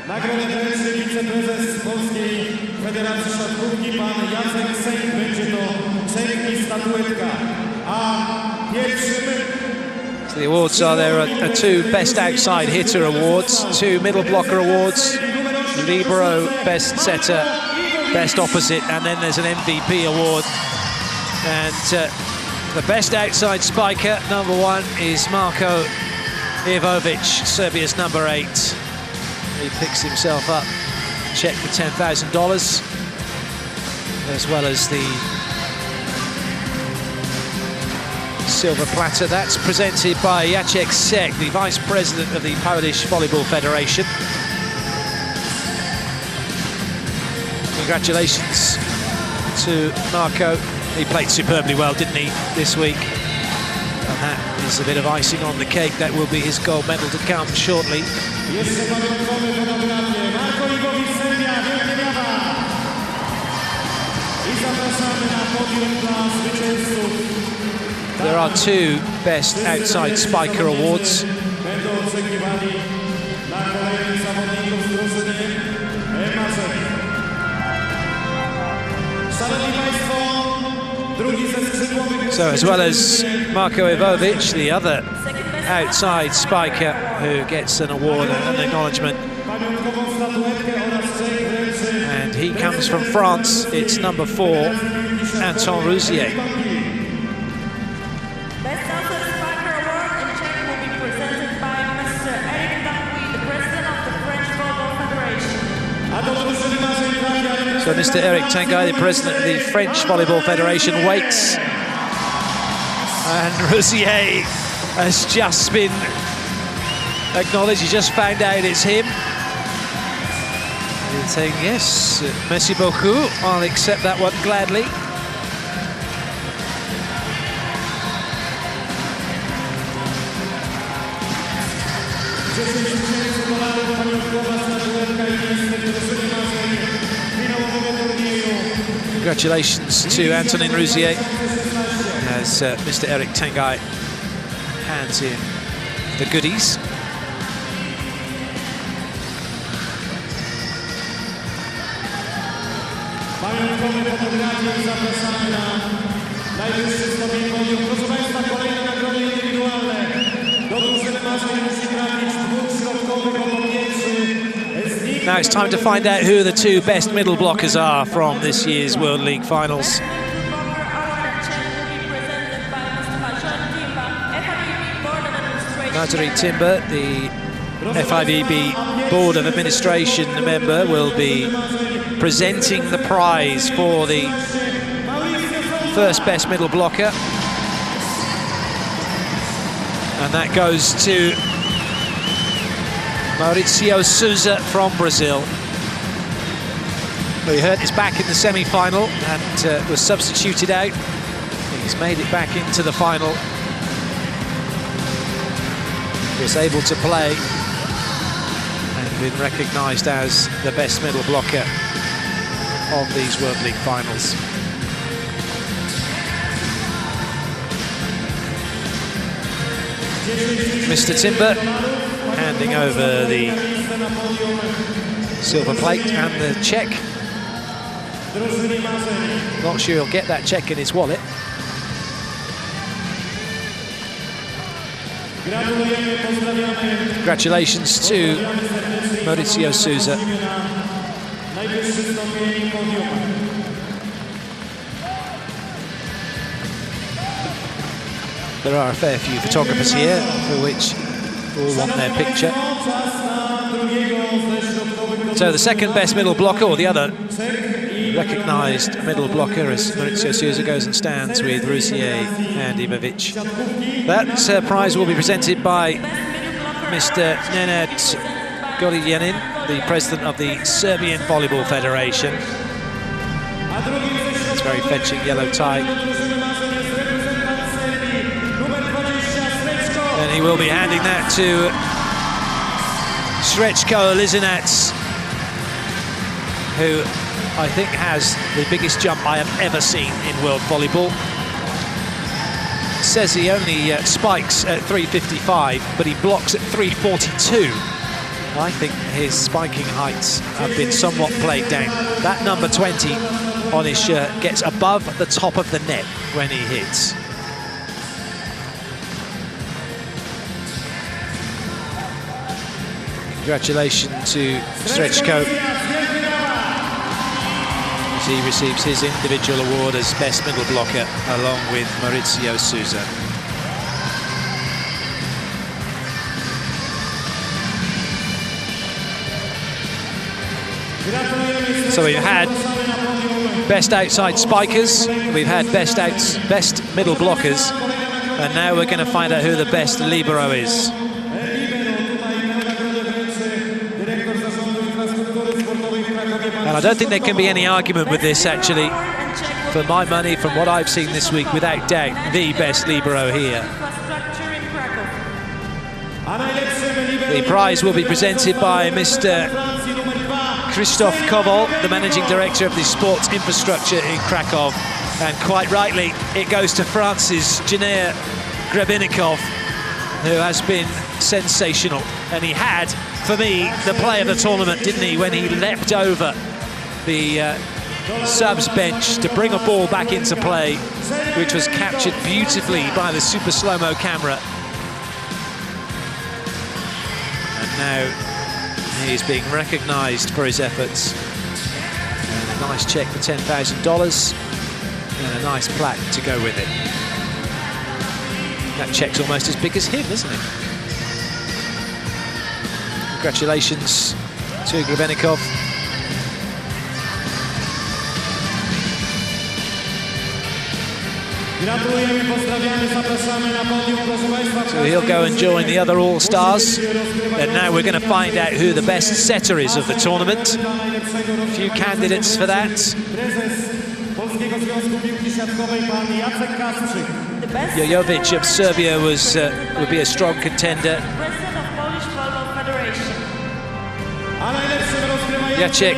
Nagrodę wręczy wiceprezes Polskiej Federacji Siatkówki, pan Jacek Sejm. Będzie to czek i statuetka. A pierwszym... So the awards are there are 2 Best Outside Hitter awards, 2 Middle Blocker awards, Libero, Best Setter, Best Opposite, and then there's an MVP award. And the Best Outside Spiker, number 1, is Marko Ivovic, Serbia's number 8. He picks himself up, check for $10,000, as well as the silver platter. That's presented by Jacek Sek, the Vice President of the Polish Volleyball Federation. Congratulations to Marko. He played superbly well, didn't he, this week? And that is a bit of icing on the cake. That will be his gold medal to come shortly. There are 2 Best Outside Spiker awards. So as well as Marko Ivovic, the other outside spiker who gets an award and an acknowledgement, and he comes from France. It's number 4, Anton Rousier. Best outside spiker award and check will be presented by Mr. Eric Tanguy, the president of the French Volleyball Federation. So Mr. Eric Tanguy, the president of the French Volleyball Federation, waits. And Rousier has just been acknowledged. He just found out it's him. He's saying, yes, merci beaucoup. I'll accept that one gladly. Congratulations to Antonin Rousier, as Mr. Eric Tanguy hands in the goodies. Now it's time to find out who the 2 best middle blockers are from this year's World League finals. Nazari Timber, the FIVB Board of Administration member, will be presenting the prize for the first best middle blocker. And that goes to Mauricio Souza from Brazil. We heard he's back in the semi-final and was substituted out. He's made it back into the final. Was able to play and been recognised as the best middle blocker of these World League finals. Mr. Timber handing over the silver plate and the cheque. Not sure he'll get that cheque in his wallet. Congratulations to Mauricio Souza. There are a fair few photographers here for which all want their picture. So the second best middle blocker, or the other recognised middle blocker as Maurizio Sousa goes and stands with Rusier and Ivovic. That prize will be presented by Mr. Nenad Gorijanin, the president of the Serbian Volleyball Federation. It's very fetching yellow tie. And he will be handing that to Srećko Lizinac, who I think has the biggest jump I have ever seen in world volleyball. Says he only spikes at 355, but he blocks at 342. I think his spiking heights have been somewhat played down. That number 20 on his shirt gets above the top of the net when he hits. Congratulations to Srećko as he receives his individual award as best middle blocker along with Maurizio Sousa. So we've had best outside spikers, we've had best middle blockers, and now we're going to find out who the best libero is. And I don't think there can be any argument with this, actually. For my money, from what I've seen this week, without doubt, the best libero here. The prize will be presented by Mr. Krzysztof Kowal, the managing director of the sports infrastructure in Krakow. And quite rightly, it goes to France's Janir Grebenikov, who has been sensational. And he had, for me, the play of the tournament, didn't he, when he leapt over the subs bench to bring a ball back into play, which was captured beautifully by the super slow-mo camera. And now he's being recognised for his efforts. And a nice cheque for $10,000 and a nice plaque to go with it. That cheque's almost as big as him, isn't it? Congratulations to Grebenikov. So he'll go and join the other All-Stars. And now we're going to find out who the best setter is of the tournament. A few candidates for that. Jojovic of Serbia would be a strong contender. Jacek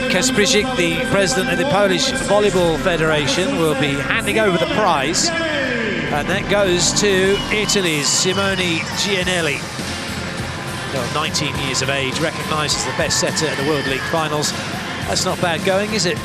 Kasprzyk, the president of the Polish Volleyball Federation, will be handing over the prize. And that goes to Italy's Simone Gianelli. 19 years of age, recognised as the best setter at the World League finals. That's not bad going, is it?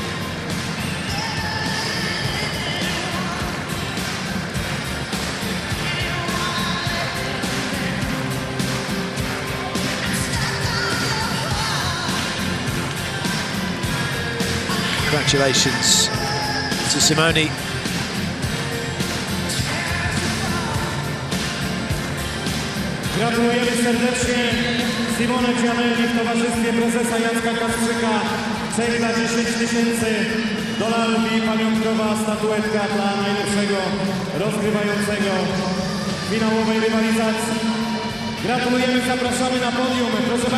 Congratulations to Simone. Gratulujemy serdecznie Simone Gianelli w towarzystwie prezesa Jacka Kasprzyka. Czek na $10,000 i pamiątkowa statuetka dla najlepszego rozgrywającego finałowej rywalizacji. Gratulujemy, zapraszamy na podium.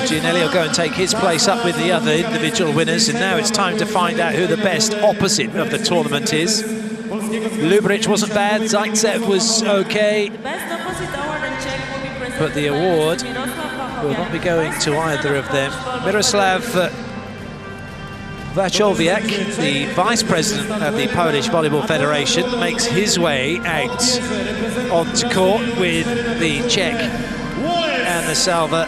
Gianelli will go and take his place up with the other individual winners, and now it's time to find out who the best opposite of the tournament is. Lubric wasn't bad, Zaitsev was okay, but the award will not be going to either of them. Miroslav Wachowiak, the vice president of the Polish Volleyball Federation, makes his way out onto court with the check and the salver,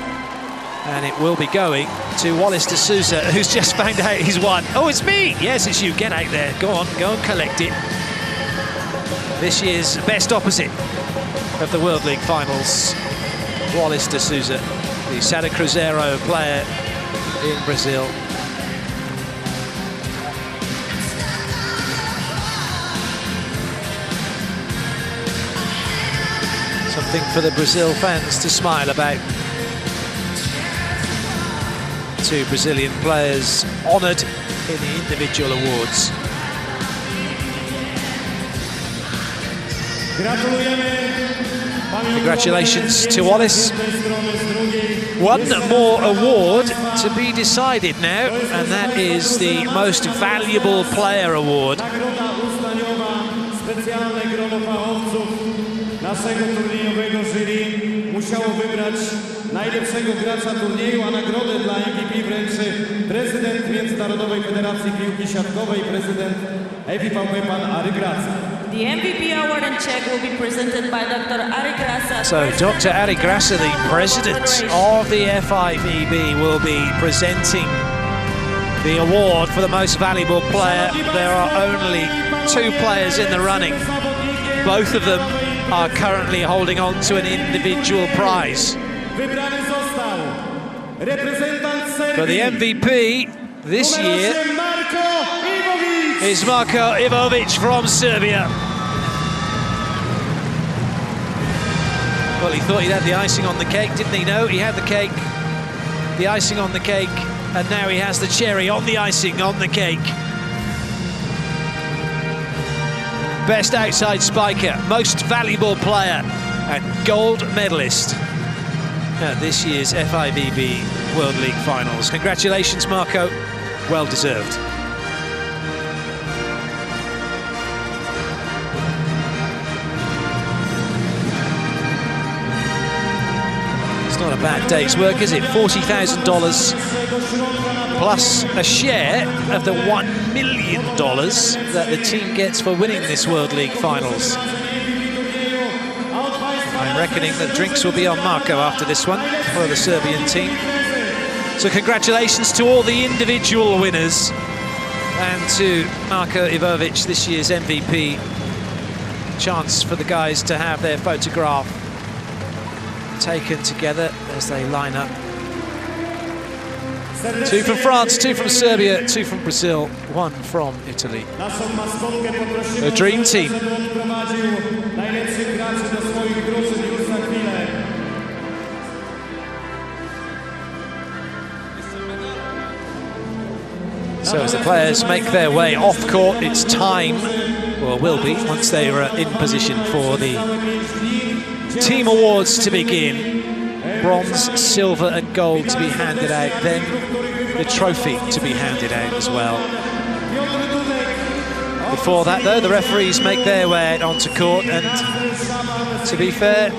and it will be going to Wallace de Sousa, who's just found out he's won. Oh, it's me! Yes, it's you. Get out there. Go on, go and collect it. This year's best opposite of the World League finals, Wallace de Sousa, the Santa Cruzeiro player in Brazil. Something for the Brazil fans to smile about. Two Brazilian players honoured in the individual awards. Congratulations to Wallace. One more award to be decided now, and that is the Most Valuable Player Award. Naszego turniejowego jury musiało wybrać najlepszego gracza turnieju, a nagrodę dla MVP wręczy prezydent Międzynarodowej Federacji Piłki Siatkowej, prezydent FIVB pan Ari Graca. The MVP award in Czech will be presented by Dr. Ari Graca. So Dr. Ari Graca, the president of the FIVB, will be presenting the award for the most valuable player. There are only 2 players in the running. Both of them are currently holding on to an individual prize. But the MVP this year is Marko Ivovic from Serbia. Well, he thought he'd had the icing on the cake, didn't he? No, he had the cake, the icing on the cake, and now he has the cherry on the icing on the cake. Best outside spiker, most valuable player, and gold medalist at this year's FIVB World League Finals. Congratulations, Marko. Well deserved. It's not a bad day's work, is it? $40,000 plus a share of the $1 million that the team gets for winning this World League Finals. I'm reckoning that drinks will be on Marko after this one for the Serbian team. So congratulations to all the individual winners and to Marko Ivovic, this year's MVP. Chance for the guys to have their photograph taken together as they line up. 2 from France, 2 from Serbia, 2 from Brazil, 1 from Italy. A dream team. So as the players make their way off court, it's time, or will be, once they are in position for the team awards to begin. Bronze, silver and gold to be handed out, then the trophy to be handed out as well. Before that though, the referees make their way out onto court, and to be fair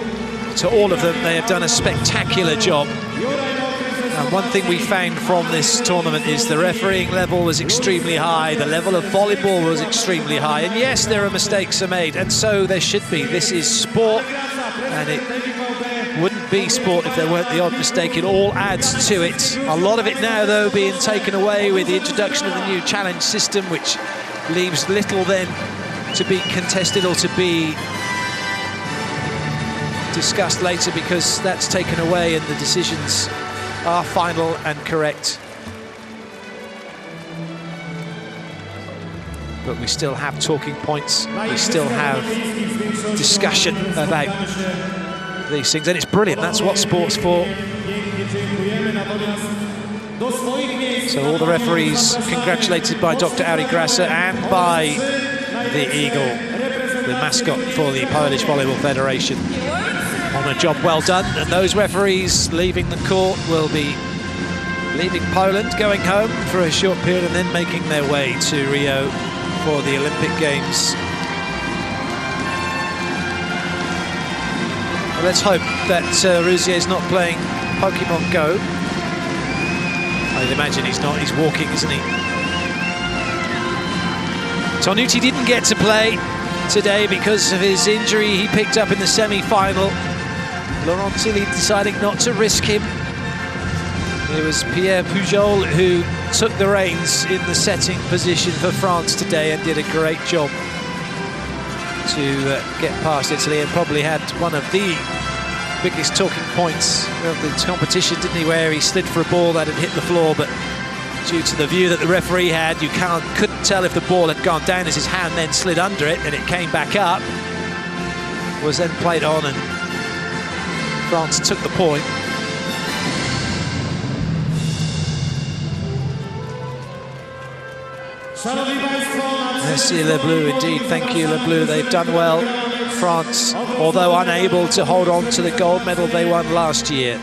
to all of them, they have done a spectacular job. And one thing we found from this tournament is the refereeing level was extremely high, the level of volleyball was extremely high, and yes, there are mistakes are made, and so there should be. This is sport, and it wouldn't be sport if there weren't the odd mistake. It all adds to it. A lot of it now, though, being taken away with the introduction of the new challenge system, which leaves little then to be contested or to be discussed later, because that's taken away and the decisions are final and correct. But we still have talking points, we still have discussion about these things, and it's brilliant. That's what sport's for. So all the referees congratulated by Dr. Ari Graca and by the Eagle, the mascot for the Polish Volleyball Federation, on a job well done. And those referees leaving the court will be leaving Poland, going home for a short period, and then making their way to Rio for the Olympic Games. Well, let's hope that Rouzier is not playing Pokemon Go. I'd imagine he's not. He's walking, isn't he? Tonucci didn't get to play today because of his injury he picked up in the semi-final. Laurent Tilly deciding not to risk him. It was Pierre Pujol who took the reins in the setting position for France today and did a great job to get past Italy, and probably had one of the biggest talking points of the competition, didn't he, where he slid for a ball that had hit the floor, but due to the view that the referee had, you couldn't tell if the ball had gone down as his hand then slid under it and it came back up. Was then played on and France took the point. Merci Le Bleu, indeed. Thank you, Le Bleu. They've done well. France, although unable to hold on to the gold medal they won last year,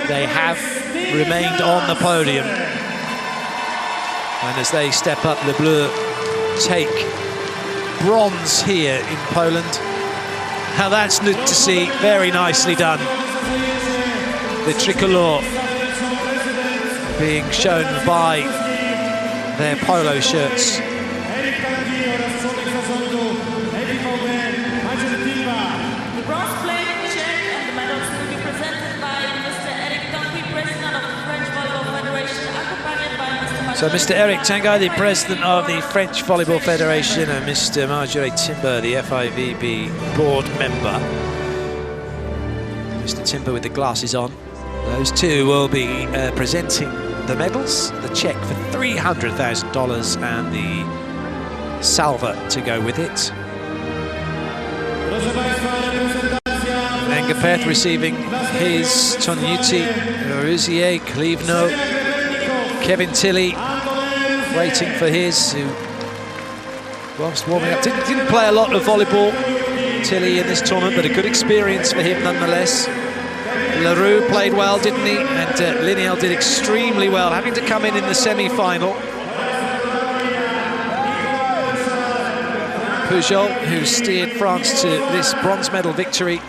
they have remained on the podium. And as they step up, Le Bleu take bronze here in Poland. Now that's good to see. Very nicely done. The tricolor being shown by their polo shirts. The bronze plate, check, and the medals will be presented by Mr. Eric Tanguy, President of the French Volleyball Federation, accompanied by Mr. So Mr. Eric Tanguy, the President of the French Volleyball Federation, and Mr. Marjorie Timber, the FIVB board member. Mr. Timber with the glasses on. Those two will be presenting the medals, the cheque for $300,000 and the salver to go with it. Engapeth receiving his, Tonyuti, Ruzier, Klivno, Kevin Tilley waiting for his, who was warming up. Didn't play a lot of volleyball, Tilley, in this tournament, but a good experience for him nonetheless. Leroux played well, didn't he? And Linéal did extremely well, having to come in the semi-final. Pujol, who steered France to this bronze medal victory.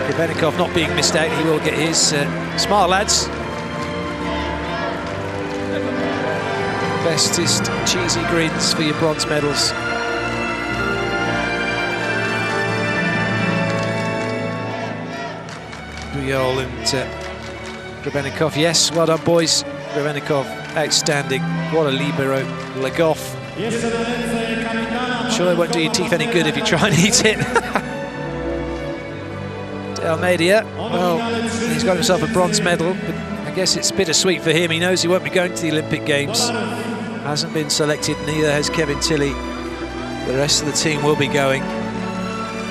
Ivanikov not being missed out, he will get his. Smart lads. Bestest cheesy grins for your bronze medals. Pujol and Grebennikov, yes, well done boys. Grebennikov, outstanding. What a libero. Legoff. I'm sure it won't do your teeth any good if you try and eat it. Almeida, well, he's got himself a bronze medal, but I guess it's bittersweet for him. He knows he won't be going to the Olympic Games. Hasn't been selected, neither has Kevin Tilley. The rest of the team will be going.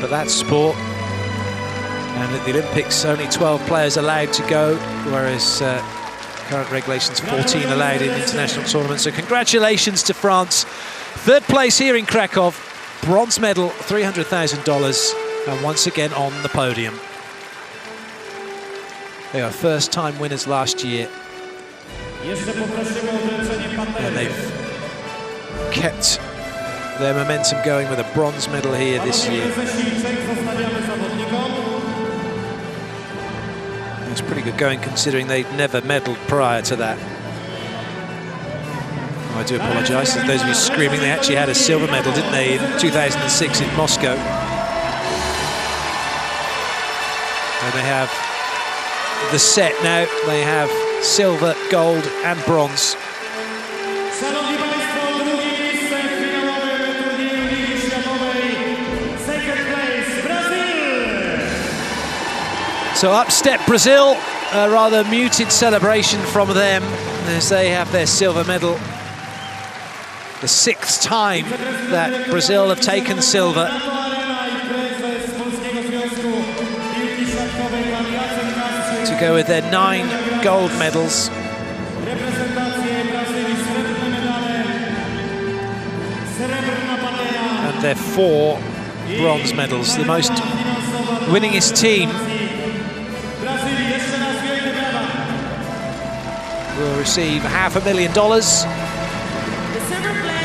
But that's sport. And at the Olympics, only 12 players allowed to go, whereas current regulations 14 allowed in international tournaments. So congratulations to France. Third place here in Krakow. Bronze medal, $300,000, and once again on the podium. They are first-time winners last year. And they've kept their momentum going with a bronze medal here this year. It's pretty good going considering they'd never medalled prior to that. I do apologise to those of you screaming. They actually had a silver medal, didn't they, in 2006 in Moscow. And they have the set now. They have silver, gold and bronze. So up step Brazil, a rather muted celebration from them as they have their silver medal. The 6th time that Brazil have taken silver. To go with their 9 gold medals. And their 4 bronze medals. The most winningest team will receive $500,000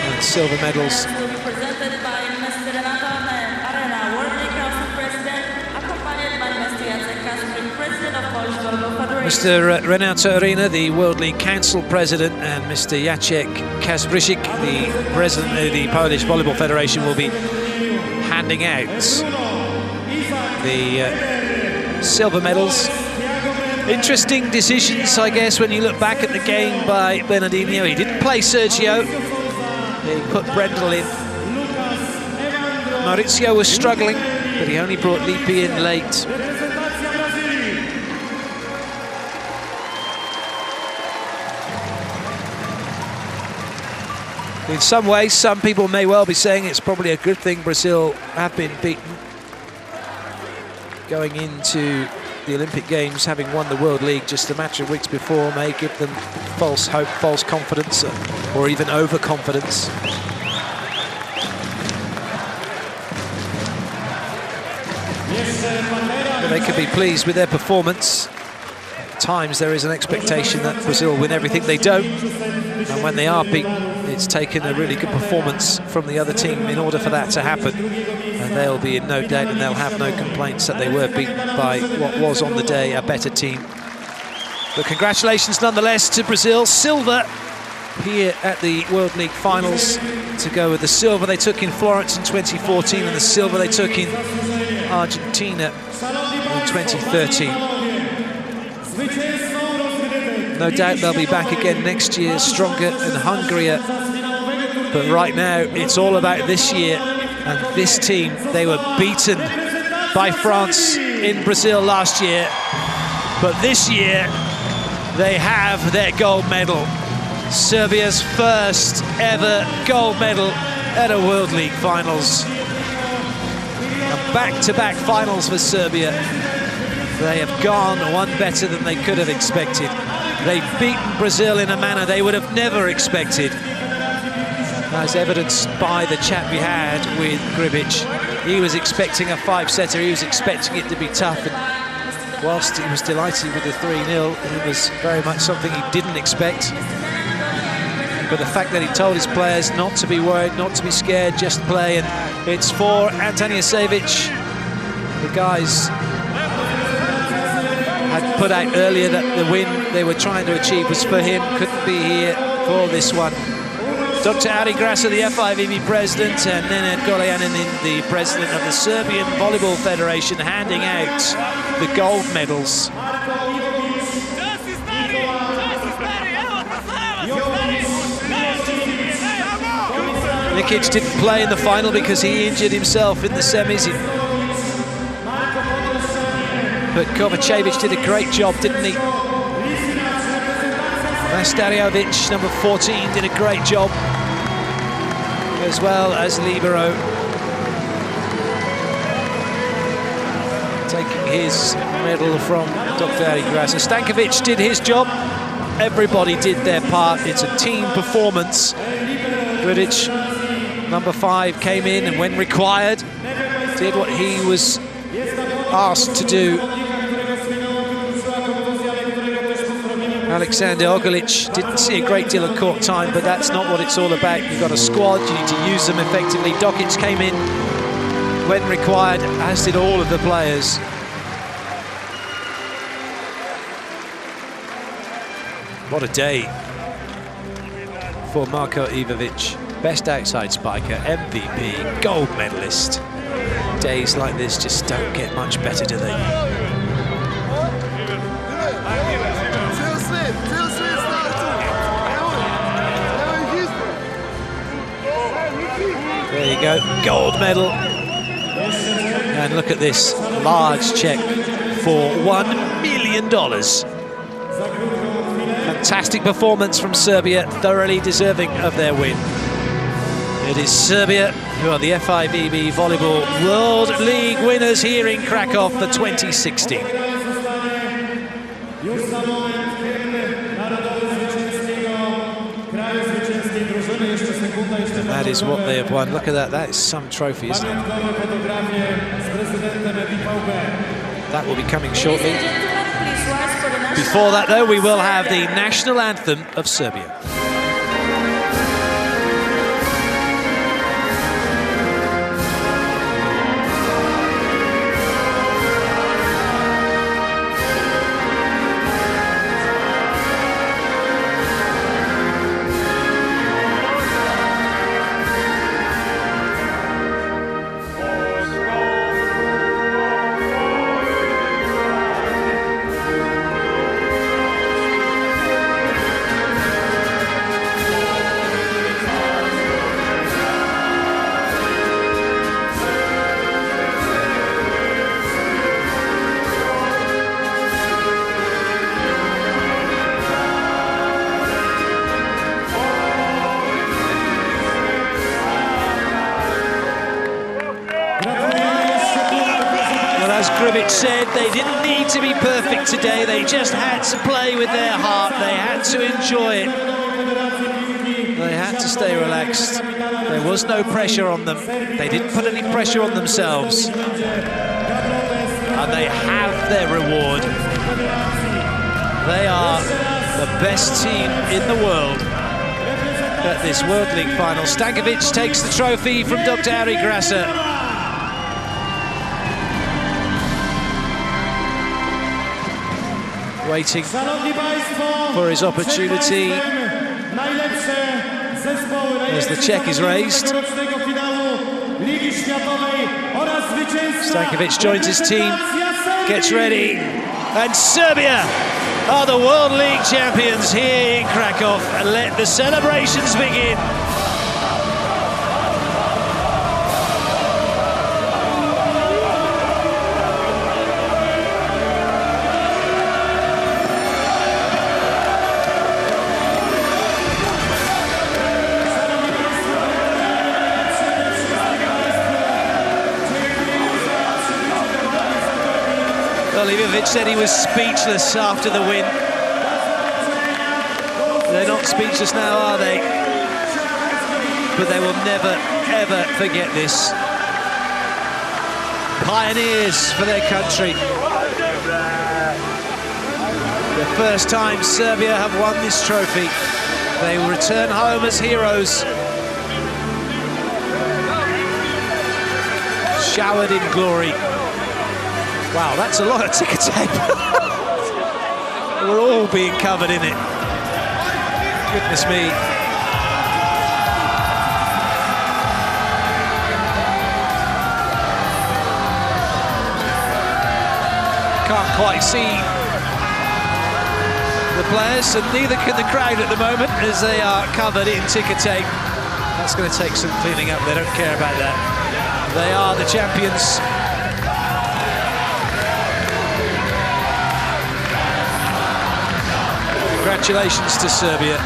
and silver medals. Will be presented by Mr. Renato Arena, World League Council President, accompanied by Mr. Jacek Kasprzyk, President of Polish Volleyball Federation. Mr. Renato Arena, the World League Council President, and Mr. Jacek Kasprzyk, the President of the Polish Volleyball Federation, will be handing out the silver medals. Interesting decisions, I guess, when you look back at the game by Bernardinho. He didn't play Sergio. He put Brendel in. Maurizio was struggling, but he only brought Lippi in late. In some ways, some people may well be saying it's probably a good thing Brazil have been beaten going into the Olympic Games, having won the World League just a matter of weeks before, may give them false hope, false confidence, or even overconfidence. But they can be pleased with their performance. At times there is an expectation that Brazil win everything. They don't, and when they are beaten, it's taken a really good performance from the other team in order for that to happen. And they'll be in no doubt, and they'll have no complaints that they were beaten by what was on the day a better team. But congratulations nonetheless to Brazil. Silver here at the World League Finals, to go with the silver they took in Florence in 2014 and the silver they took in Argentina in 2013. No doubt they'll be back again next year, stronger and hungrier. But right now, it's all about this year and this team. They were beaten by France in Brazil last year, but this year they have their gold medal. Serbia's first ever gold medal at a World League Finals. And back-to-back finals for Serbia. They have gone one better than they could have expected. They've beaten Brazil in a manner they would have never expected, as evidenced by the chat we had with Gribic. He was expecting a 5-setter, he was expecting it to be tough, and whilst he was delighted with the 3-0, it was very much something he didn't expect. But the fact that he told his players not to be worried, not to be scared, just play, and it's for Antonijević. The guys had put out earlier that the win they were trying to achieve was for him, couldn't be here for this one. Dr. Ari Grasa, the FIVB president, and Nenad Golajanin, the president of the Serbian Volleyball Federation, handing out the gold medals. Nikic didn't play in the final because he injured himself in the semis. But Kovacevic did a great job, didn't he? Mastariovic, number 14, did a great job, as well as Libero. Taking his medal from Dr. Ari Grasa. Stankovic did his job. Everybody did their part. It's a team performance. Grudic, number 5, came in and when required, did what he was asked to do. Alexander Ogolic didn't see a great deal of court time, but that's not what it's all about. You've got a squad, you need to use them effectively. Dokic came in when required, as did all of the players. What a day for Marko Ivovic. Best outside spiker, MVP, gold medalist. Days like this just don't get much better, do they? There you go, gold medal. And look at this, large check for $1 million. Fantastic performance from Serbia, thoroughly deserving of their win. It is Serbia who are the FIVB Volleyball World League winners here in Krakow for 2016. And that is what they have won. Look at that, that is some trophy, isn't it? That will be coming shortly. Before that, though, we will have the national anthem of Serbia. Stankovic said they didn't need to be perfect today, they just had to play with their heart, they had to enjoy it. They had to stay relaxed. There was no pressure on them. They didn't put any pressure on themselves. And they have their reward. They are the best team in the world at this World League final. Stankovic takes the trophy from Dr. Harry Grasser. Waiting for his opportunity as the check is raised. Stankovic joins his team, gets ready, and Serbia are the World League champions here in Krakow, and let the celebrations begin. Ivic said he was speechless after the win. They're not speechless now, are they? But they will never, ever forget this. Pioneers for their country. The first time Serbia have won this trophy. They will return home as heroes. Showered in glory. Wow, that's a lot of ticker tape. We're all being covered in it. Goodness me. Can't quite see the players, and neither can the crowd at the moment as they are covered in ticker tape. That's going to take some cleaning up. They don't care about that. They are the champions. Congratulations to Serbia.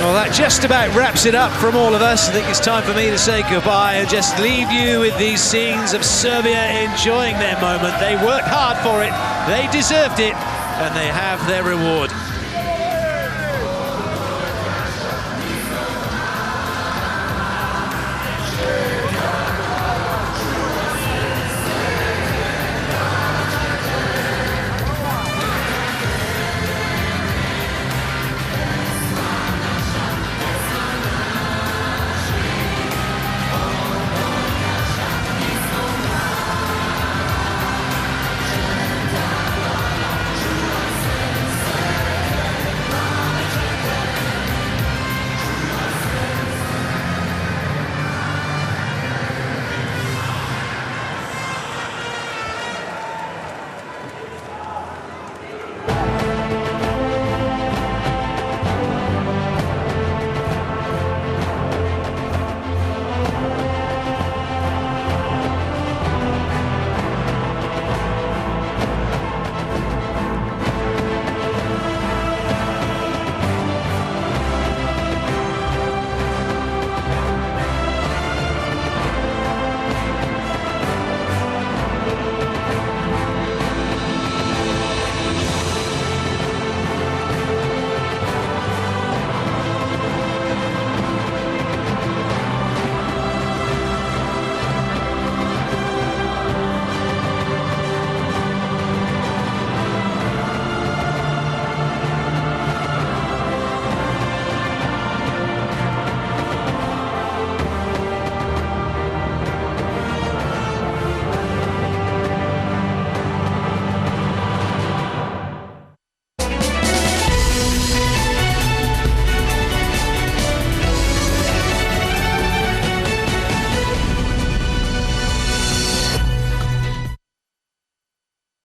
Well, that just about wraps it up from all of us. I think it's time for me to say goodbye and just leave you with these scenes of Serbia enjoying their moment. They worked hard for it, they deserved it, and they have their reward.